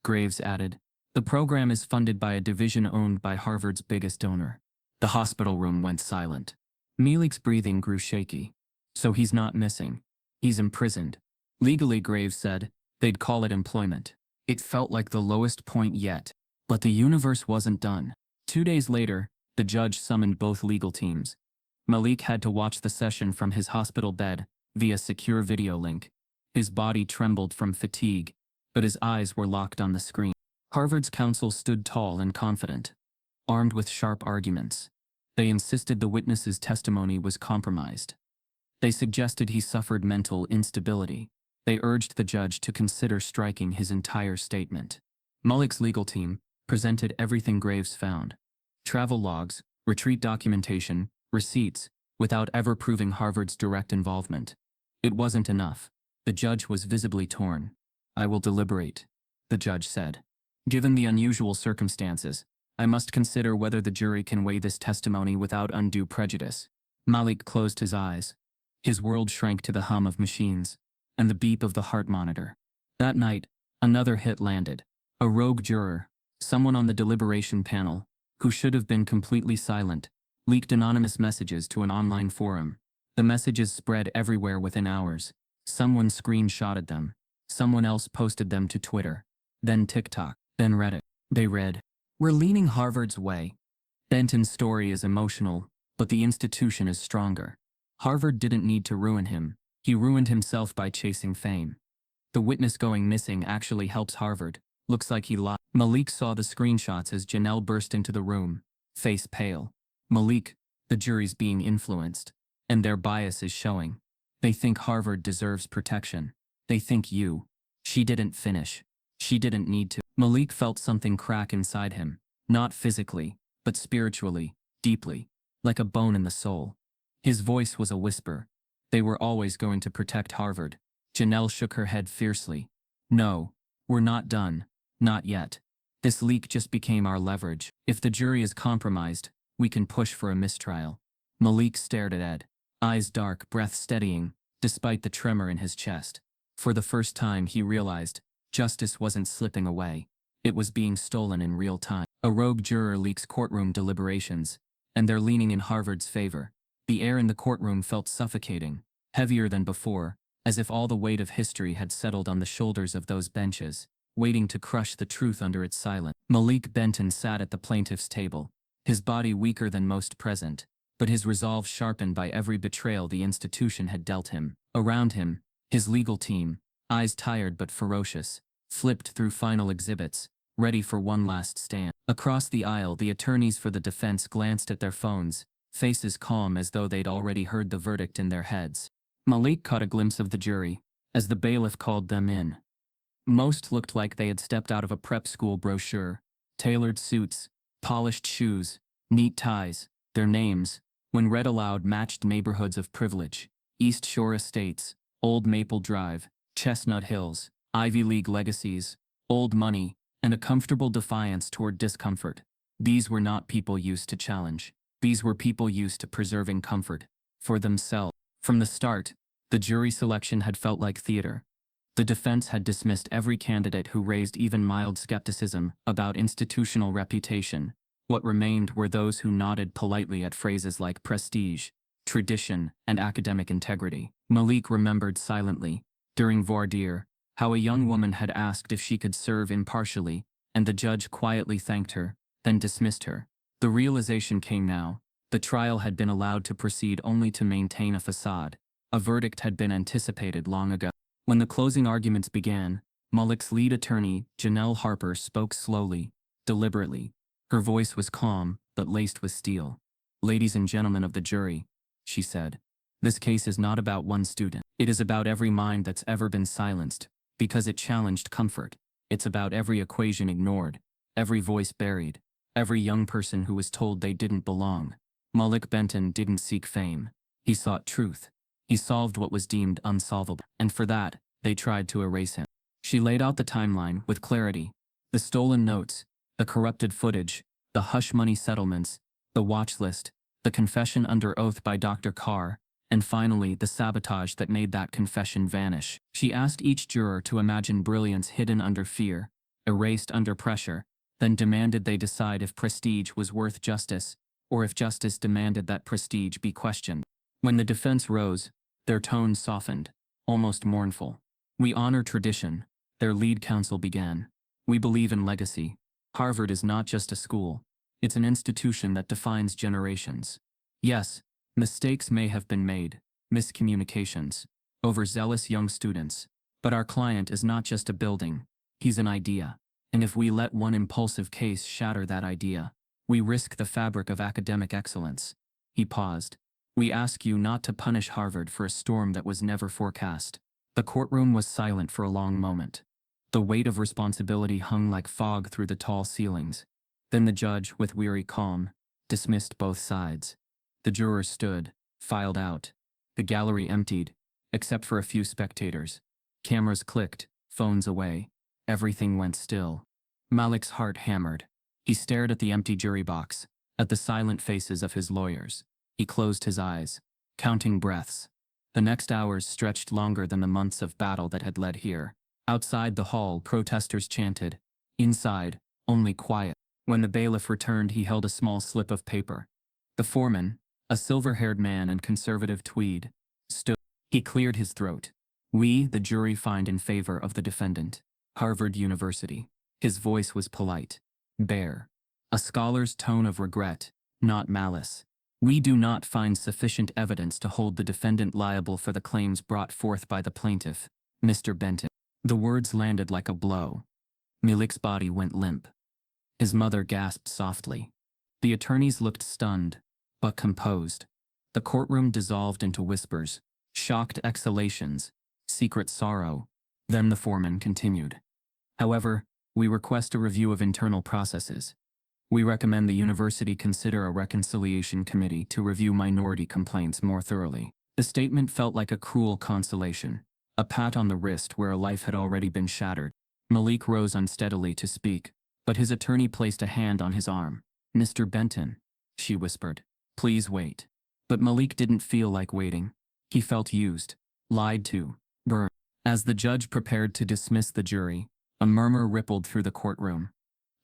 Graves added. The program is funded by a division owned by Harvard's biggest donor. The hospital room went silent. Malik's breathing grew shaky. So he's not missing. He's imprisoned. Legally, Graves said, they'd call it employment. It felt like the lowest point yet. But the universe wasn't done. 2 days later, the judge summoned both legal teams. Malik had to watch the session from his hospital bed, via secure video link. His body trembled from fatigue, but his eyes were locked on the screen. Harvard's counsel stood tall and confident, armed with sharp arguments. They insisted the witness's testimony was compromised. They suggested he suffered mental instability. They urged the judge to consider striking his entire statement. Malik's legal team presented everything Graves found: travel logs, retreat documentation, receipts, without ever proving Harvard's direct involvement. It wasn't enough. The judge was visibly torn. "I will deliberate," the judge said. "Given the unusual circumstances, I must consider whether the jury can weigh this testimony without undue prejudice." Malik closed his eyes. His world shrank to the hum of machines and the beep of the heart monitor. That night, another hit landed. A rogue juror, someone on the deliberation panel, who should have been completely silent, leaked anonymous messages to an online forum. The messages spread everywhere within hours. Someone screenshotted them. Someone else posted them to Twitter. Then TikTok. Then Reddit. They read, "We're leaning Harvard's way. Benton's story is emotional, but the institution is stronger. Harvard didn't need to ruin him. He ruined himself by chasing fame. The witness going missing actually helps Harvard. Looks like he lied." Malik saw the screenshots as Janelle burst into the room, face pale. "Malik, the jury's being influenced, and their bias is showing. They think Harvard deserves protection. They think you." She didn't finish. She didn't need to. Malik felt something crack inside him, not physically, but spiritually, deeply, like a bone in the soul. His voice was a whisper. They were always going to protect Harvard. Janelle shook her head fiercely. "No, we're not done. Not yet. This leak just became our leverage. If the jury is compromised, we can push for a mistrial." Malik stared at Ed, eyes dark, breath steadying, despite the tremor in his chest. For the first time he realized, justice wasn't slipping away. It was being stolen in real time. A rogue juror leaks courtroom deliberations, and they're leaning in Harvard's favor. The air in the courtroom felt suffocating, heavier than before, as if all the weight of history had settled on the shoulders of those benches, waiting to crush the truth under its silence. Malik Benton sat at the plaintiff's table, his body weaker than most present, but his resolve sharpened by every betrayal the institution had dealt him. Around him, his legal team, eyes tired but ferocious, flipped through final exhibits, ready for one last stand. Across the aisle, the attorneys for the defense glanced at their phones, faces calm as though they'd already heard the verdict in their heads. Malik caught a glimpse of the jury, as the bailiff called them in. Most looked like they had stepped out of a prep school brochure. Tailored suits, polished shoes, neat ties. Their names, when read aloud, matched neighborhoods of privilege: East Shore Estates, Old Maple Drive, Chestnut Hills, Ivy League legacies, old money, and a comfortable defiance toward discomfort. These were not people used to challenge. These were people used to preserving comfort for themselves. From the start, the jury selection had felt like theater. The defense had dismissed every candidate who raised even mild skepticism about institutional reputation. What remained were those who nodded politely at phrases like prestige, tradition, and academic integrity. Malik remembered silently, during voir dire, how a young woman had asked if she could serve impartially, and the judge quietly thanked her, then dismissed her. The realization came now. The trial had been allowed to proceed only to maintain a facade. A verdict had been anticipated long ago. When the closing arguments began, Malik's lead attorney, Janelle Harper, spoke slowly, deliberately. Her voice was calm, but laced with steel. "Ladies and gentlemen of the jury," she said, "this case is not about one student. It is about every mind that's ever been silenced, because it challenged comfort. It's about every equation ignored, every voice buried, every young person who was told they didn't belong." Malik Benton didn't seek fame. He sought truth. He solved what was deemed unsolvable, and for that, they tried to erase him. She laid out the timeline with clarity. The stolen notes, the corrupted footage, the hush money settlements, the watch list, the confession under oath by Dr. Carr, and finally the sabotage that made that confession vanish. She asked each juror to imagine brilliance hidden under fear, erased under pressure, then demanded they decide if prestige was worth justice, or if justice demanded that prestige be questioned. When the defense rose, their tone softened, almost mournful. "We honor tradition," their lead counsel began. "We believe in legacy. Harvard is not just a school. It's an institution that defines generations. Yes, Mistakes may have been made, miscommunications, overzealous young students, but our client is not just a building, he's an idea. And if we let one impulsive case shatter that idea, we risk the fabric of academic excellence. He paused. We ask you not to punish Harvard for a storm that was never forecast. The courtroom was silent for a long moment. The weight of responsibility hung like fog through the tall ceilings. Then the judge, with weary calm, dismissed both sides. The jurors stood, filed out. The gallery emptied, except for a few spectators. Cameras clicked, phones away. Everything went still. Malik's heart hammered. He stared at the empty jury box, at the silent faces of his lawyers. He closed his eyes, counting breaths. The next hours stretched longer than the months of battle that had led here. Outside the hall, protesters chanted. Inside, only quiet. When the bailiff returned, he held a small slip of paper. The foreman, a silver-haired man in conservative tweed, stood. He cleared his throat. We, the jury, find in favor of the defendant. Harvard University. His voice was polite, bare. A scholar's tone of regret, not malice. We do not find sufficient evidence to hold the defendant liable for the claims brought forth by the plaintiff, Mr. Benton. The words landed like a blow. Malik's body went limp. His mother gasped softly. The attorneys looked stunned, but composed. The courtroom dissolved into whispers, shocked exhalations, secret sorrow. Then the foreman continued. However, we request a review of internal processes. We recommend the university consider a reconciliation committee to review minority complaints more thoroughly. The statement felt like a cruel consolation, a pat on the wrist where a life had already been shattered. Malik rose unsteadily to speak, but his attorney placed a hand on his arm. Mr. Benton, she whispered, please wait. But Malik didn't feel like waiting. He felt used, lied to, burned. As the judge prepared to dismiss the jury, a murmur rippled through the courtroom.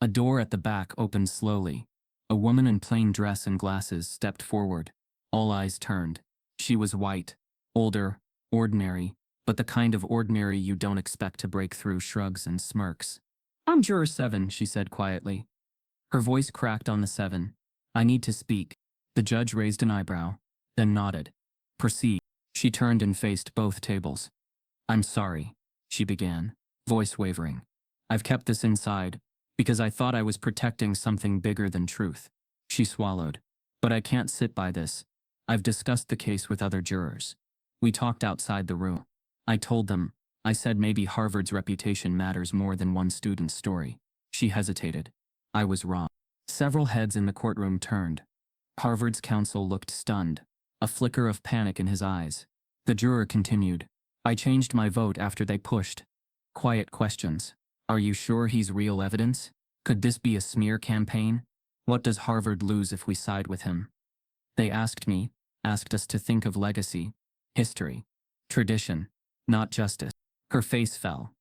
A door at the back opened slowly. A woman in plain dress and glasses stepped forward. All eyes turned. She was white, older, ordinary, but the kind of ordinary you don't expect to break through shrugs and smirks. I'm Juror 7, she said quietly. Her voice cracked on the 7. I need to speak. The judge raised an eyebrow, then nodded. Proceed. She turned and faced both tables. I'm sorry, she began, voice wavering. I've kept this inside, because I thought I was protecting something bigger than truth. She swallowed. But I can't sit by this. I've discussed the case with other jurors. We talked outside the room. I told them, I said maybe Harvard's reputation matters more than one student's story. She hesitated. I was wrong. Several heads in the courtroom turned. Harvard's counsel looked stunned, a flicker of panic in his eyes. The juror continued. I changed my vote after they pushed. Quiet questions. Are you sure he's real evidence? Could this be a smear campaign? What does Harvard lose if we side with him? They asked us to think of legacy, history, tradition, not justice. Her face fell.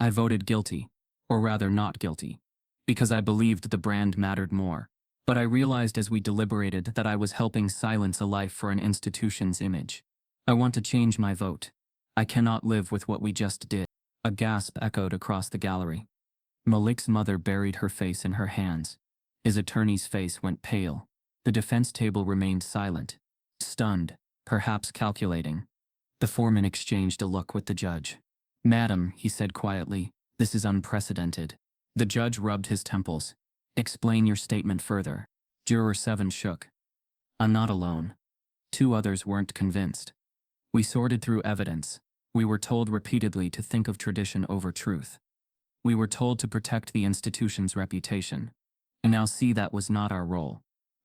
I voted guilty, or rather not guilty, because I believed the brand mattered more. But I realized as we deliberated that I was helping silence a life for an institution's image. I want to change my vote. I cannot live with what we just did. A gasp echoed across the gallery. Malik's mother buried her face in her hands. His attorney's face went pale. The defense table remained silent, stunned, perhaps calculating. The foreman exchanged a look with the judge. Madam, he said quietly, this is unprecedented. The judge rubbed his temples. Explain your statement further. Juror 7 shook. I'm not alone. 2 others weren't convinced. We sorted through evidence. We were told repeatedly to think of tradition over truth. We were told to protect the institution's reputation. And now see, that was not our role.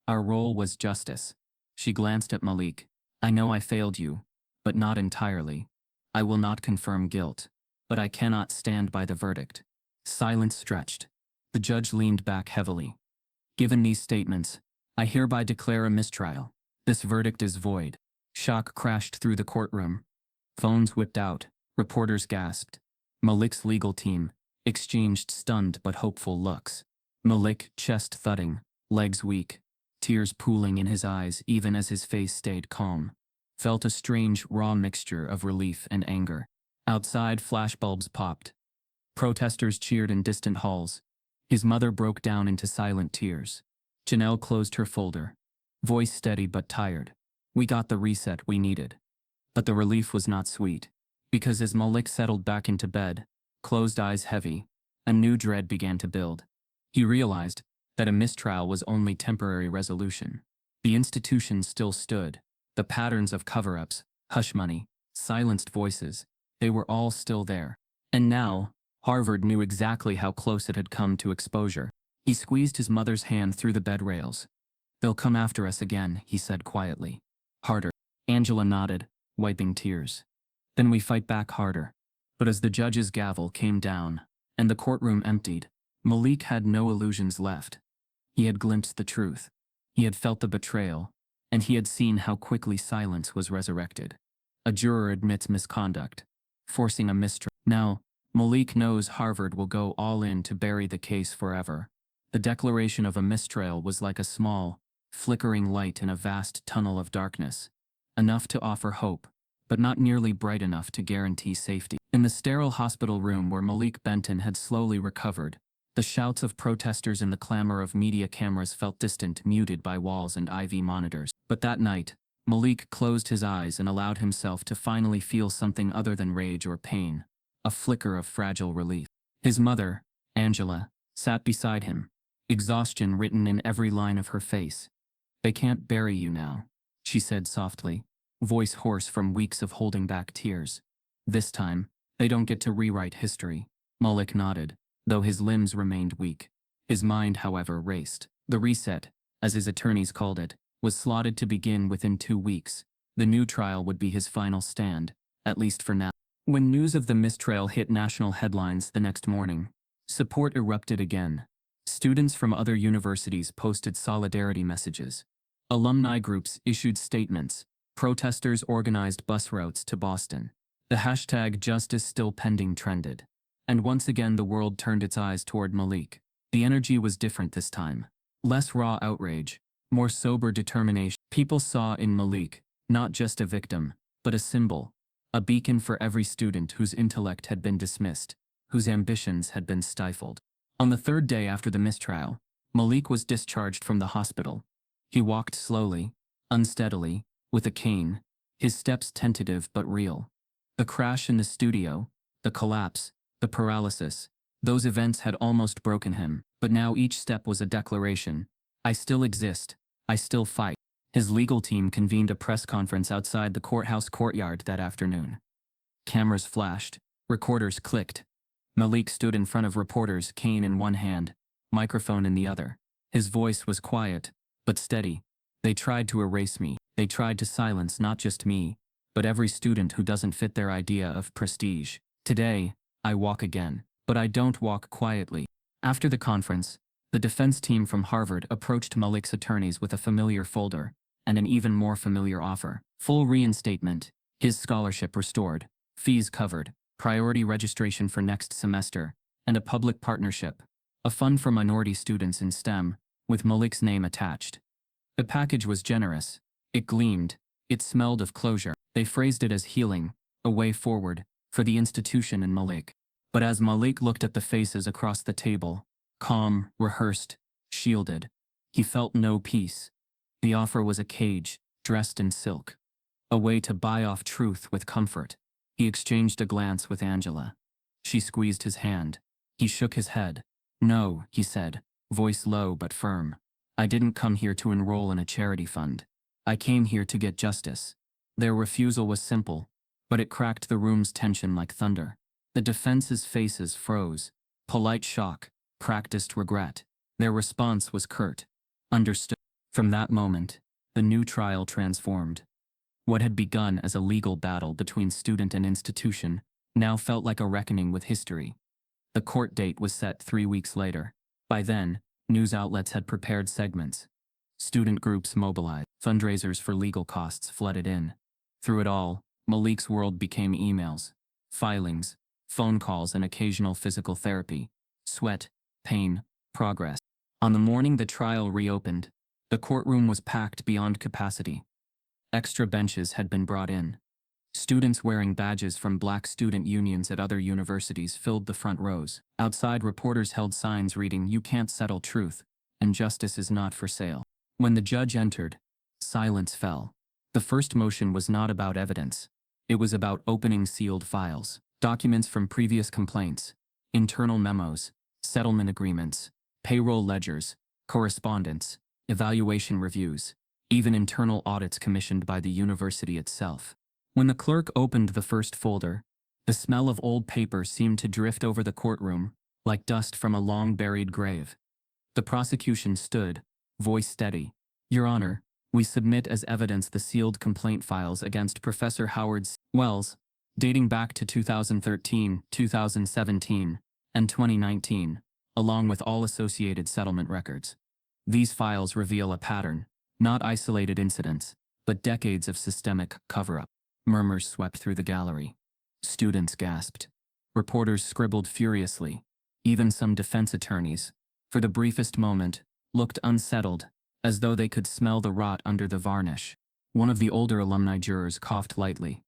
Our role was justice. She glanced at Malik. I know I failed you, but not entirely. I will not confirm guilt, but I cannot stand by the verdict. Silence stretched. The judge leaned back heavily. Given these statements, I hereby declare a mistrial. This verdict is void. Shock crashed through the courtroom. Phones whipped out. Reporters gasped. Malik's legal team exchanged stunned but hopeful looks. Malik, chest thudding, legs weak, tears pooling in his eyes even as his face stayed calm, felt a strange, raw mixture of relief and anger. Outside, flashbulbs popped. Protesters cheered in distant halls. His mother broke down into silent tears. Janelle closed her folder, voice steady but tired. We got the reset we needed. But the relief was not sweet. Because as Malik settled back into bed, closed eyes heavy, a new dread began to build. He realized that a mistrial was only temporary resolution. The institution still stood. The patterns of cover-ups, hush money, silenced voices, they were all still there. And now, Harvard knew exactly how close it had come to exposure. He squeezed his mother's hand through the bed rails. "They'll come after us again," he said quietly. "Harder." Angela nodded, wiping tears. "Then we fight back harder." But as the judge's gavel came down, and the courtroom emptied, Malik had no illusions left. He had glimpsed the truth. He had felt the betrayal, and he had seen how quickly silence was resurrected. A juror admits misconduct, forcing a mistrial. Now, Malik knows Harvard will go all in to bury the case forever. The declaration of a mistrial was like a small, flickering light in a vast tunnel of darkness, enough to offer hope, but not nearly bright enough to guarantee safety. In the sterile hospital room where Malik Benton had slowly recovered, the shouts of protesters and the clamor of media cameras felt distant, muted by walls and IV monitors. But that night, Malik closed his eyes and allowed himself to finally feel something other than rage or pain, a flicker of fragile relief. His mother, Angela, sat beside him, exhaustion written in every line of her face. "They can't bury you now," she said softly, voice hoarse from weeks of holding back tears. "This time, they don't get to rewrite history." Malik nodded, though his limbs remained weak. His mind, however, raced. The reset, as his attorneys called it, was slotted to begin within 2 weeks. The new trial would be his final stand, at least for now. When news of the mistrial hit national headlines the next morning, support erupted again. Students from other universities posted solidarity messages. Alumni groups issued statements. Protesters organized bus routes to Boston. The hashtag "Justice Still Pending" trended. And once again the world turned its eyes toward Malik. The energy was different this time. Less raw outrage, more sober determination. People saw in Malik not just a victim, but a symbol, a beacon for every student whose intellect had been dismissed, whose ambitions had been stifled. On the third day after the mistrial, Malik was discharged from the hospital. He walked slowly, unsteadily, with a cane, his steps tentative but real. The crash in the studio, the collapse, the paralysis, those events had almost broken him, but now each step was a declaration. "I still exist. I still fight." His legal team convened a press conference outside the courthouse courtyard that afternoon. Cameras flashed, recorders clicked. Malik stood in front of reporters, cane in one hand, microphone in the other. His voice was quiet, but steady. "They tried to erase me. They tried to silence not just me, but every student who doesn't fit their idea of prestige. Today, I walk again, but I don't walk quietly." After the conference, the defense team from Harvard approached Malik's attorneys with a familiar folder and an even more familiar offer. Full reinstatement, his scholarship restored, fees covered, priority registration for next semester, and a public partnership, a fund for minority students in STEM, with Malik's name attached. The package was generous. It gleamed. It smelled of closure. They phrased it as healing, a way forward, for the institution and Malik. But as Malik looked at the faces across the table, calm, rehearsed, shielded, he felt no peace. The offer was a cage, dressed in silk. A way to buy off truth with comfort. He exchanged a glance with Angela. She squeezed his hand. He shook his head. "No," he said, voice low but firm. "I didn't come here to enroll in a charity fund. I came here to get justice." Their refusal was simple, but it cracked the room's tension like thunder. The defense's faces froze. Polite shock, practiced regret. Their response was curt. "Understood." From that moment, the new trial transformed. What had begun as a legal battle between student and institution now felt like a reckoning with history. The court date was set 3 weeks later. By then, news outlets had prepared segments. Student groups mobilized. Fundraisers for legal costs flooded in. Through it all, Malik's world became emails, filings, phone calls, and occasional physical therapy. Sweat, pain, progress. On the morning the trial reopened, the courtroom was packed beyond capacity. Extra benches had been brought in. Students wearing badges from black student unions at other universities filled the front rows. Outside, reporters held signs reading, "You can't settle truth, and justice is not for sale." When the judge entered, silence fell. The first motion was not about evidence. It was about opening sealed files, documents from previous complaints, internal memos, settlement agreements, payroll ledgers, correspondence, evaluation reviews, even internal audits commissioned by the university itself. When the clerk opened the first folder, the smell of old paper seemed to drift over the courtroom, like dust from a long-buried grave. The prosecution stood, voice steady. "Your Honor, we submit as evidence the sealed complaint files against Professor Howard Wells, dating back to 2013, 2017, and 2019, along with all associated settlement records. These files reveal a pattern, not isolated incidents, but decades of systemic cover-up." Murmurs swept through the gallery. Students gasped. Reporters scribbled furiously. Even some defense attorneys, for the briefest moment, looked unsettled, as though they could smell the rot under the varnish. One of the older alumni jurors coughed lightly.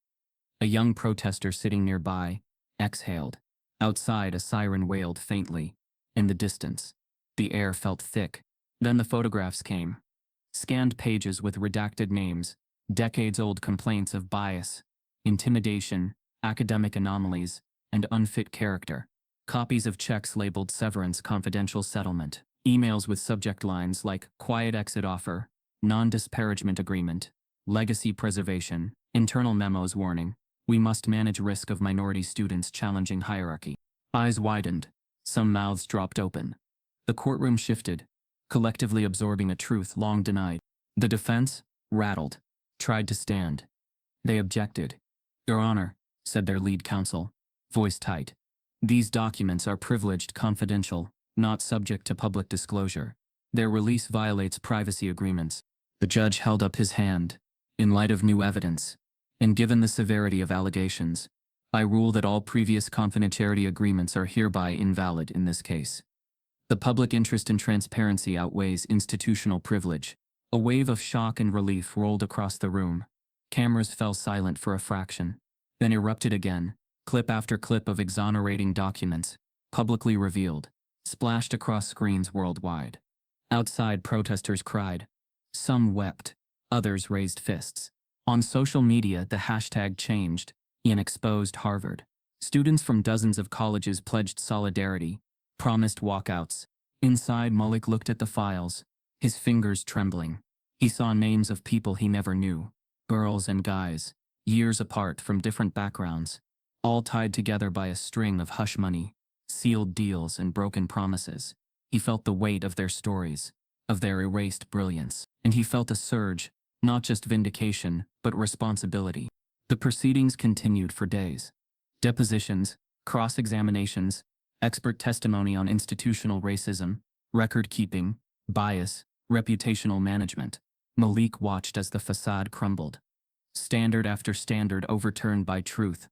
A young protester sitting nearby exhaled. Outside, a siren wailed faintly. In the distance, the air felt thick. Then the photographs came. Scanned pages with redacted names, decades-old complaints of bias, intimidation, academic anomalies, and unfit character. Copies of checks labeled severance confidential settlement. Emails with subject lines like quiet exit offer, non-disparagement agreement, legacy preservation, internal memos warning, we must manage risk of minority students challenging hierarchy. Eyes widened. Some mouths dropped open. The courtroom shifted, collectively absorbing a truth long denied. The defense, rattled, tried to stand. They objected. "Your Honor," said their lead counsel, voice tight. "These documents are privileged confidential, not subject to public disclosure. Their release violates privacy agreements." The judge held up his hand. "In light of new evidence, and given the severity of allegations, I rule that all previous confidentiality agreements are hereby invalid in this case. The public interest in transparency outweighs institutional privilege." A wave of shock and relief rolled across the room. Cameras fell silent for a fraction, then erupted again. Clip after clip of exonerating documents, publicly revealed, splashed across screens worldwide. Outside, protesters cried. Some wept. Others raised fists. On social media, the hashtag changed. Ian exposed Harvard. Students from dozens of colleges pledged solidarity, promised walkouts. Inside, Malik looked at the files, his fingers trembling. He saw names of people he never knew, girls and guys, years apart from different backgrounds, all tied together by a string of hush money, sealed deals and broken promises. He felt the weight of their stories, of their erased brilliance, and he felt a surge, not just vindication, but responsibility. The proceedings continued for days. Depositions, cross-examinations, expert testimony on institutional racism, record-keeping, bias, reputational management. Malik watched as the facade crumbled. Standard after standard overturned by truth.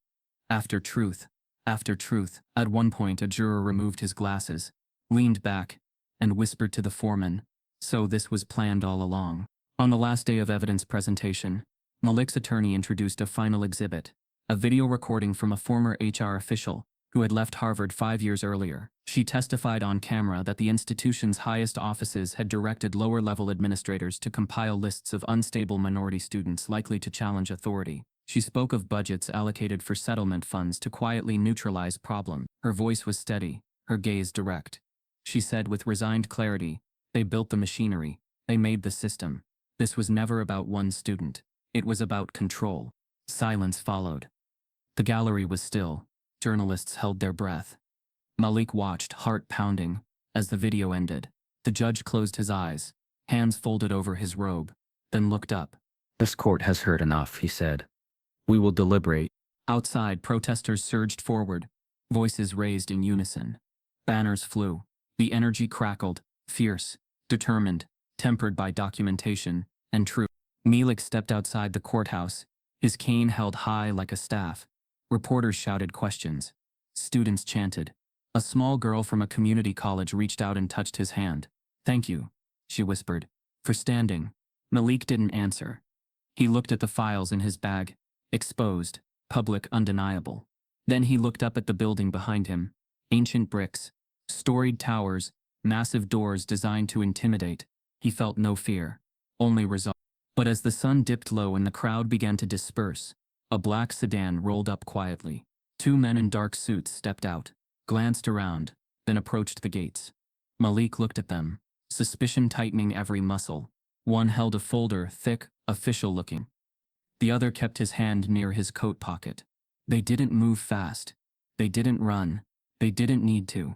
After truth. After truth. At one point, a juror removed his glasses, leaned back, and whispered to the foreman, "So this was planned all along." On the last day of evidence presentation, Malik's attorney introduced a final exhibit, a video recording from a former HR official who had left Harvard 5 years earlier. She testified on camera that the institution's highest offices had directed lower-level administrators to compile lists of unstable minority students likely to challenge authority. She spoke of budgets allocated for settlement funds to quietly neutralize problems. Her voice was steady, her gaze direct. She said with resigned clarity, "They built the machinery, they made the system. This was never about one student. It was about control." Silence followed. The gallery was still. Journalists held their breath. Malik watched, heart pounding, as the video ended. The judge closed his eyes, hands folded over his robe, then looked up. "This court has heard enough," he said. "We will deliberate." Outside, protesters surged forward, voices raised in unison. Banners flew. The energy crackled, fierce, determined, tempered by documentation and truth. Malik stepped outside the courthouse, his cane held high like a staff. Reporters shouted questions. Students chanted. A small girl from a community college reached out and touched his hand. "Thank you," she whispered, "for standing." Malik didn't answer. He looked at the files in his bag, exposed, public, undeniable. Then he looked up at the building behind him. Ancient bricks, storied towers, massive doors designed to intimidate. He felt no fear, only resolve. But as the sun dipped low and the crowd began to disperse, a black sedan rolled up quietly. Two men in dark suits stepped out, glanced around, then approached the gates. Malik looked at them, suspicion tightening every muscle. One held a folder, thick, official-looking. The other kept his hand near his coat pocket. They didn't move fast. They didn't run. They didn't need to.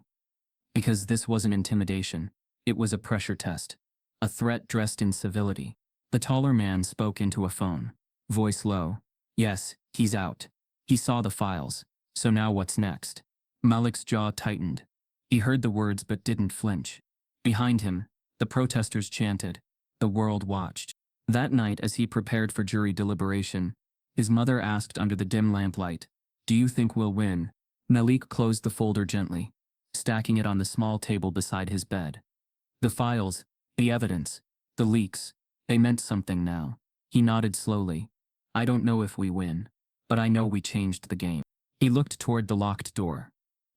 Because this wasn't intimidation. It was a pressure test. A threat dressed in civility. The taller man spoke into a phone, voice low. Yes, he's out. He saw the files. So now what's next? Malik's jaw tightened. He heard the words but didn't flinch. Behind him, the protesters chanted. The world watched. That night, as he prepared for jury deliberation, his mother asked under the dim lamplight, "Do you think we'll win?" Malik closed the folder gently, stacking it on the small table beside his bed. The files, the evidence, the leaks, they meant something now. He nodded slowly. "I don't know if we win, but I know we changed the game." He looked toward the locked door.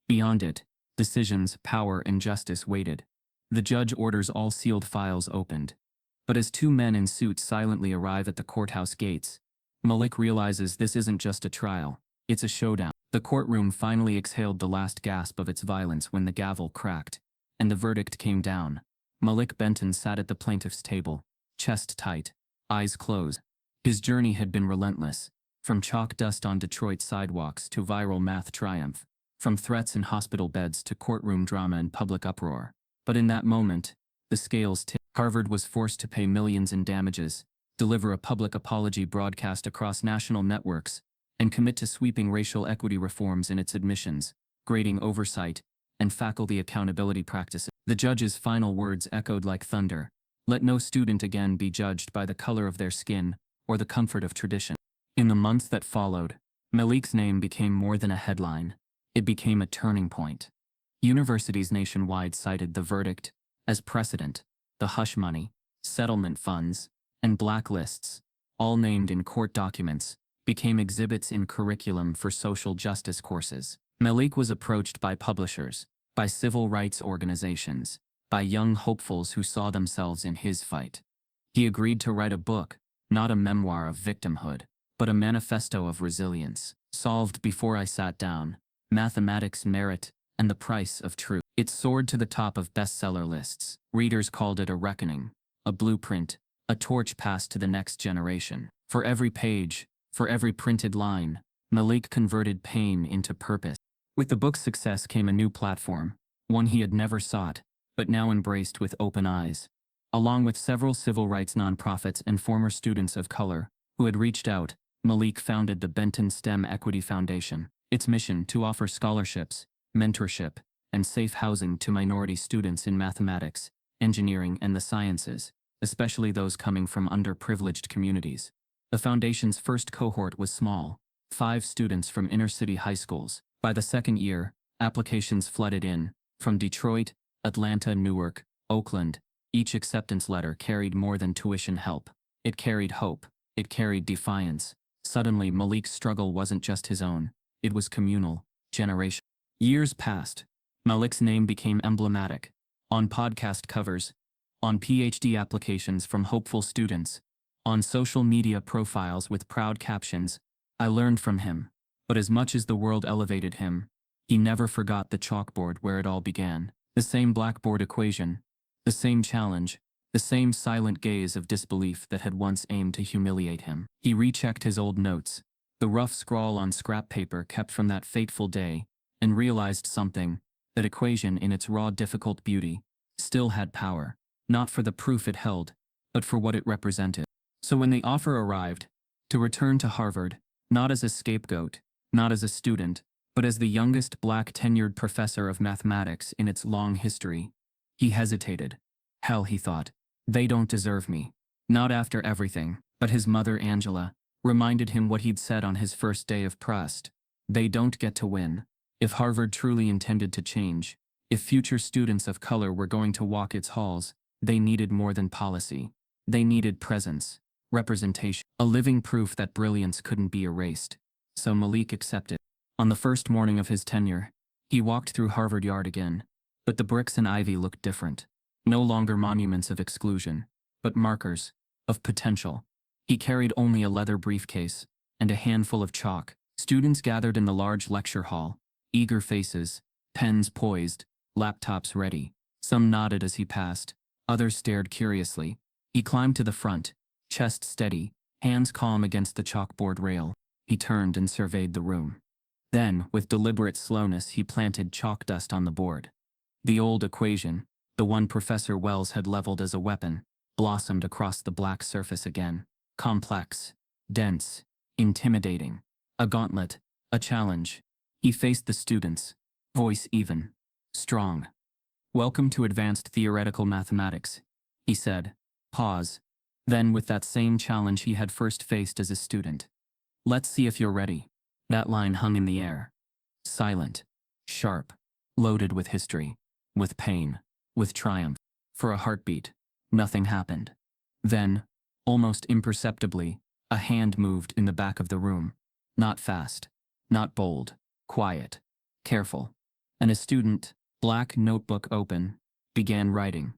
Beyond it, decisions, power, and justice waited. The judge orders all sealed files opened. But as two men in suits silently arrive at the courthouse gates, Malik realizes this isn't just a trial, it's a showdown. The courtroom finally exhaled the last gasp of its violence when the gavel cracked, and the verdict came down. Malik Benton sat at the plaintiff's table, chest tight, eyes closed. His journey had been relentless, from chalk dust on Detroit sidewalks to viral math triumph, from threats in hospital beds to courtroom drama and public uproar. But in that moment, the scales tipped. Harvard was forced to pay millions in damages, deliver a public apology broadcast across national networks, and commit to sweeping racial equity reforms in its admissions, grading oversight, and faculty accountability practices. The judge's final words echoed like thunder. Let no student again be judged by the color of their skin or the comfort of tradition. In the months that followed, Malik's name became more than a headline. It became a turning point. Universities nationwide cited the verdict as precedent. The hush money, settlement funds, and blacklists, all named in court documents, became exhibits in curriculum for social justice courses. Malik was approached by publishers, by civil rights organizations, by young hopefuls who saw themselves in his fight. He agreed to write a book, not a memoir of victimhood, but a manifesto of resilience. Solved before I sat down, mathematics, merit, and the price of truth. It soared to the top of bestseller lists. Readers called it a reckoning, a blueprint, a torch passed to the next generation. For every page, for every printed line, Malik converted pain into purpose. With the book's success came a new platform, one he had never sought, but now embraced with open eyes. Along with several civil rights nonprofits and former students of color who had reached out, Malik founded the Benton STEM Equity Foundation. Its mission to offer scholarships, mentorship, and safe housing to minority students in mathematics, engineering, and the sciences, especially those coming from underprivileged communities. The foundation's first cohort was small, 5 students from inner-city high schools. By the second year, applications flooded in, from Detroit, Atlanta, Newark, Oakland. Each acceptance letter carried more than tuition help. It carried hope. It carried defiance. Suddenly, Malik's struggle wasn't just his own. It was communal, generational. Years passed. Malik's name became emblematic. On podcast covers, on PhD applications from hopeful students, on social media profiles with proud captions. I learned from him. But as much as the world elevated him, he never forgot the chalkboard where it all began. The same blackboard equation, the same challenge, the same silent gaze of disbelief that had once aimed to humiliate him. He rechecked his old notes, the rough scrawl on scrap paper kept from that fateful day, and realized something. That equation, in its raw, difficult beauty, still had power, not for the proof it held, but for what it represented. So when the offer arrived, to return to Harvard, not as a scapegoat, not as a student, but as the youngest black tenured professor of mathematics in its long history, he hesitated. Hell, he thought, they don't deserve me. Not after everything. But his mother, Angela, reminded him what he'd said on his first day of trust. They don't get to win. If Harvard truly intended to change, if future students of color were going to walk its halls, they needed more than policy. They needed presence, representation, a living proof that brilliance couldn't be erased. So Malik accepted. On the first morning of his tenure, he walked through Harvard Yard again, but the bricks and ivy looked different. No longer monuments of exclusion, but markers of potential. He carried only a leather briefcase and a handful of chalk. Students gathered in the large lecture hall, eager faces, pens poised, laptops ready. Some nodded as he passed, others stared curiously. He climbed to the front, chest steady, hands calm against the chalkboard rail. He turned and surveyed the room. Then, with deliberate slowness, he planted chalk dust on the board. The old equation, the one Professor Wells had leveled as a weapon, blossomed across the black surface again. Complex, dense, intimidating. A gauntlet, a challenge. He faced the students, voice even, strong. "Welcome to advanced theoretical mathematics," he said. Pause. Then, with that same challenge he had first faced as a student. "Let's see if you're ready." That line hung in the air. Silent, sharp, loaded with history, with pain, with triumph. For a heartbeat, nothing happened. Then, almost imperceptibly, a hand moved in the back of the room. Not fast, not bold, quiet, careful. And a student, black notebook open, began writing.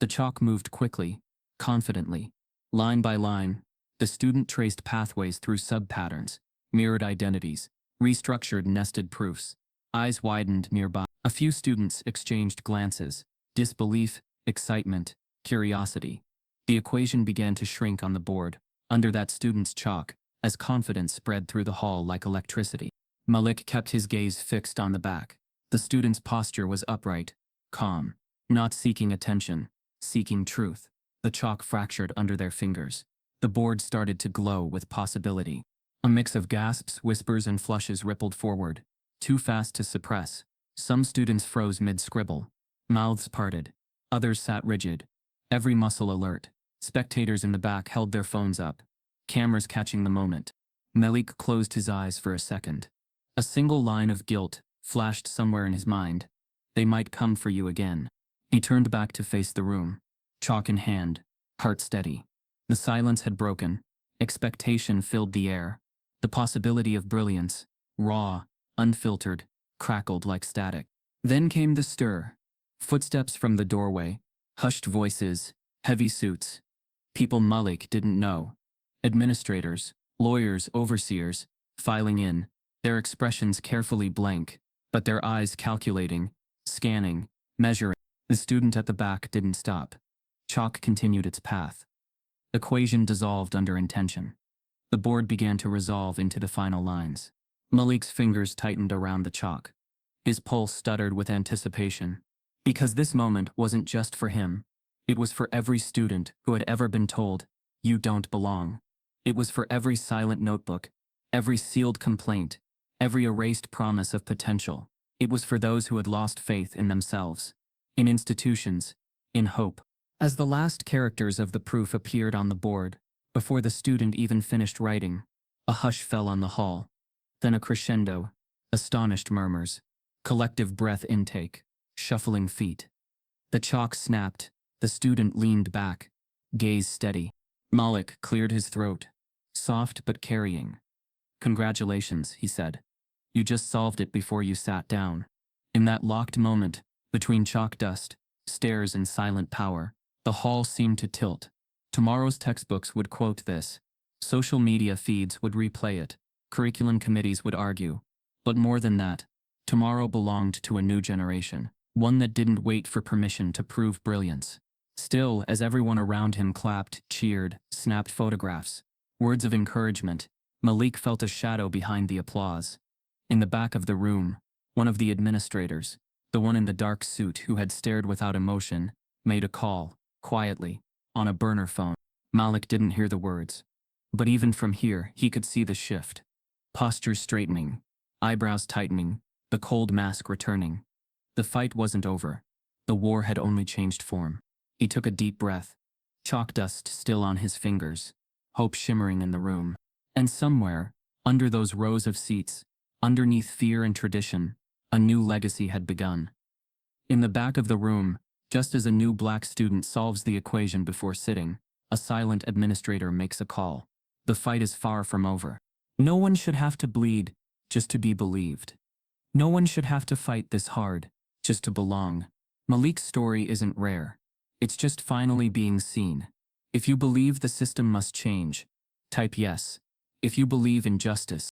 The chalk moved quickly, confidently. Line by line, the student traced pathways through sub-patterns, mirrored identities, restructured nested proofs. Eyes widened nearby. A few students exchanged glances, disbelief, excitement, curiosity. The equation began to shrink on the board, under that student's chalk, as confidence spread through the hall like electricity. Malik kept his gaze fixed on the back. The student's posture was upright, calm, not seeking attention, seeking truth. The chalk fractured under their fingers. The board started to glow with possibility. A mix of gasps, whispers, and flushes rippled forward, too fast to suppress. Some students froze mid-scribble. Mouths parted. Others sat rigid, every muscle alert. Spectators in the back held their phones up, cameras catching the moment. Malik closed his eyes for a second. A single line of guilt flashed somewhere in his mind. "They might come for you again." He turned back to face the room, chalk in hand, heart steady. The silence had broken. Expectation filled the air. The possibility of brilliance, raw, unfiltered, crackled like static. Then came the stir. Footsteps from the doorway, hushed voices, heavy suits. People Malik didn't know. Administrators, lawyers, overseers, filing in, their expressions carefully blank, but their eyes calculating, scanning, measuring. The student at the back didn't stop. Chalk continued its path. Equation dissolved under intention. The board began to resolve into the final lines. Malik's fingers tightened around the chalk. His pulse stuttered with anticipation. Because this moment wasn't just for him. It was for every student who had ever been told, "You don't belong." It was for every silent notebook, every sealed complaint, every erased promise of potential. It was for those who had lost faith in themselves, in institutions, in hope. As the last characters of the proof appeared on the board, before the student even finished writing, a hush fell on the hall. Then a crescendo, astonished murmurs, collective breath intake, shuffling feet. The chalk snapped, the student leaned back, gaze steady. Malik cleared his throat, soft but carrying. "Congratulations," he said. "You just solved it before you sat down." In that locked moment, between chalk dust, stares, and silent power, the hall seemed to tilt. Tomorrow's textbooks would quote this. Social media feeds would replay it. Curriculum committees would argue. But more than that, tomorrow belonged to a new generation, one that didn't wait for permission to prove brilliance. Still, as everyone around him clapped, cheered, snapped photographs, words of encouragement, Malik felt a shadow behind the applause. In the back of the room, one of the administrators, the one in the dark suit who had stared without emotion, made a call, quietly, on a burner phone. Malik didn't hear the words. But even from here, he could see the shift. Postures straightening, eyebrows tightening, the cold mask returning. The fight wasn't over. The war had only changed form. He took a deep breath, chalk dust still on his fingers, hope shimmering in the room. And somewhere, under those rows of seats, underneath fear and tradition, a new legacy had begun. In the back of the room, just as a new black student solves the equation before sitting, a silent administrator makes a call. The fight is far from over. No one should have to bleed just to be believed. No one should have to fight this hard just to belong. Malik's story isn't rare. It's just finally being seen. If you believe the system must change, Type yes if you believe in justice.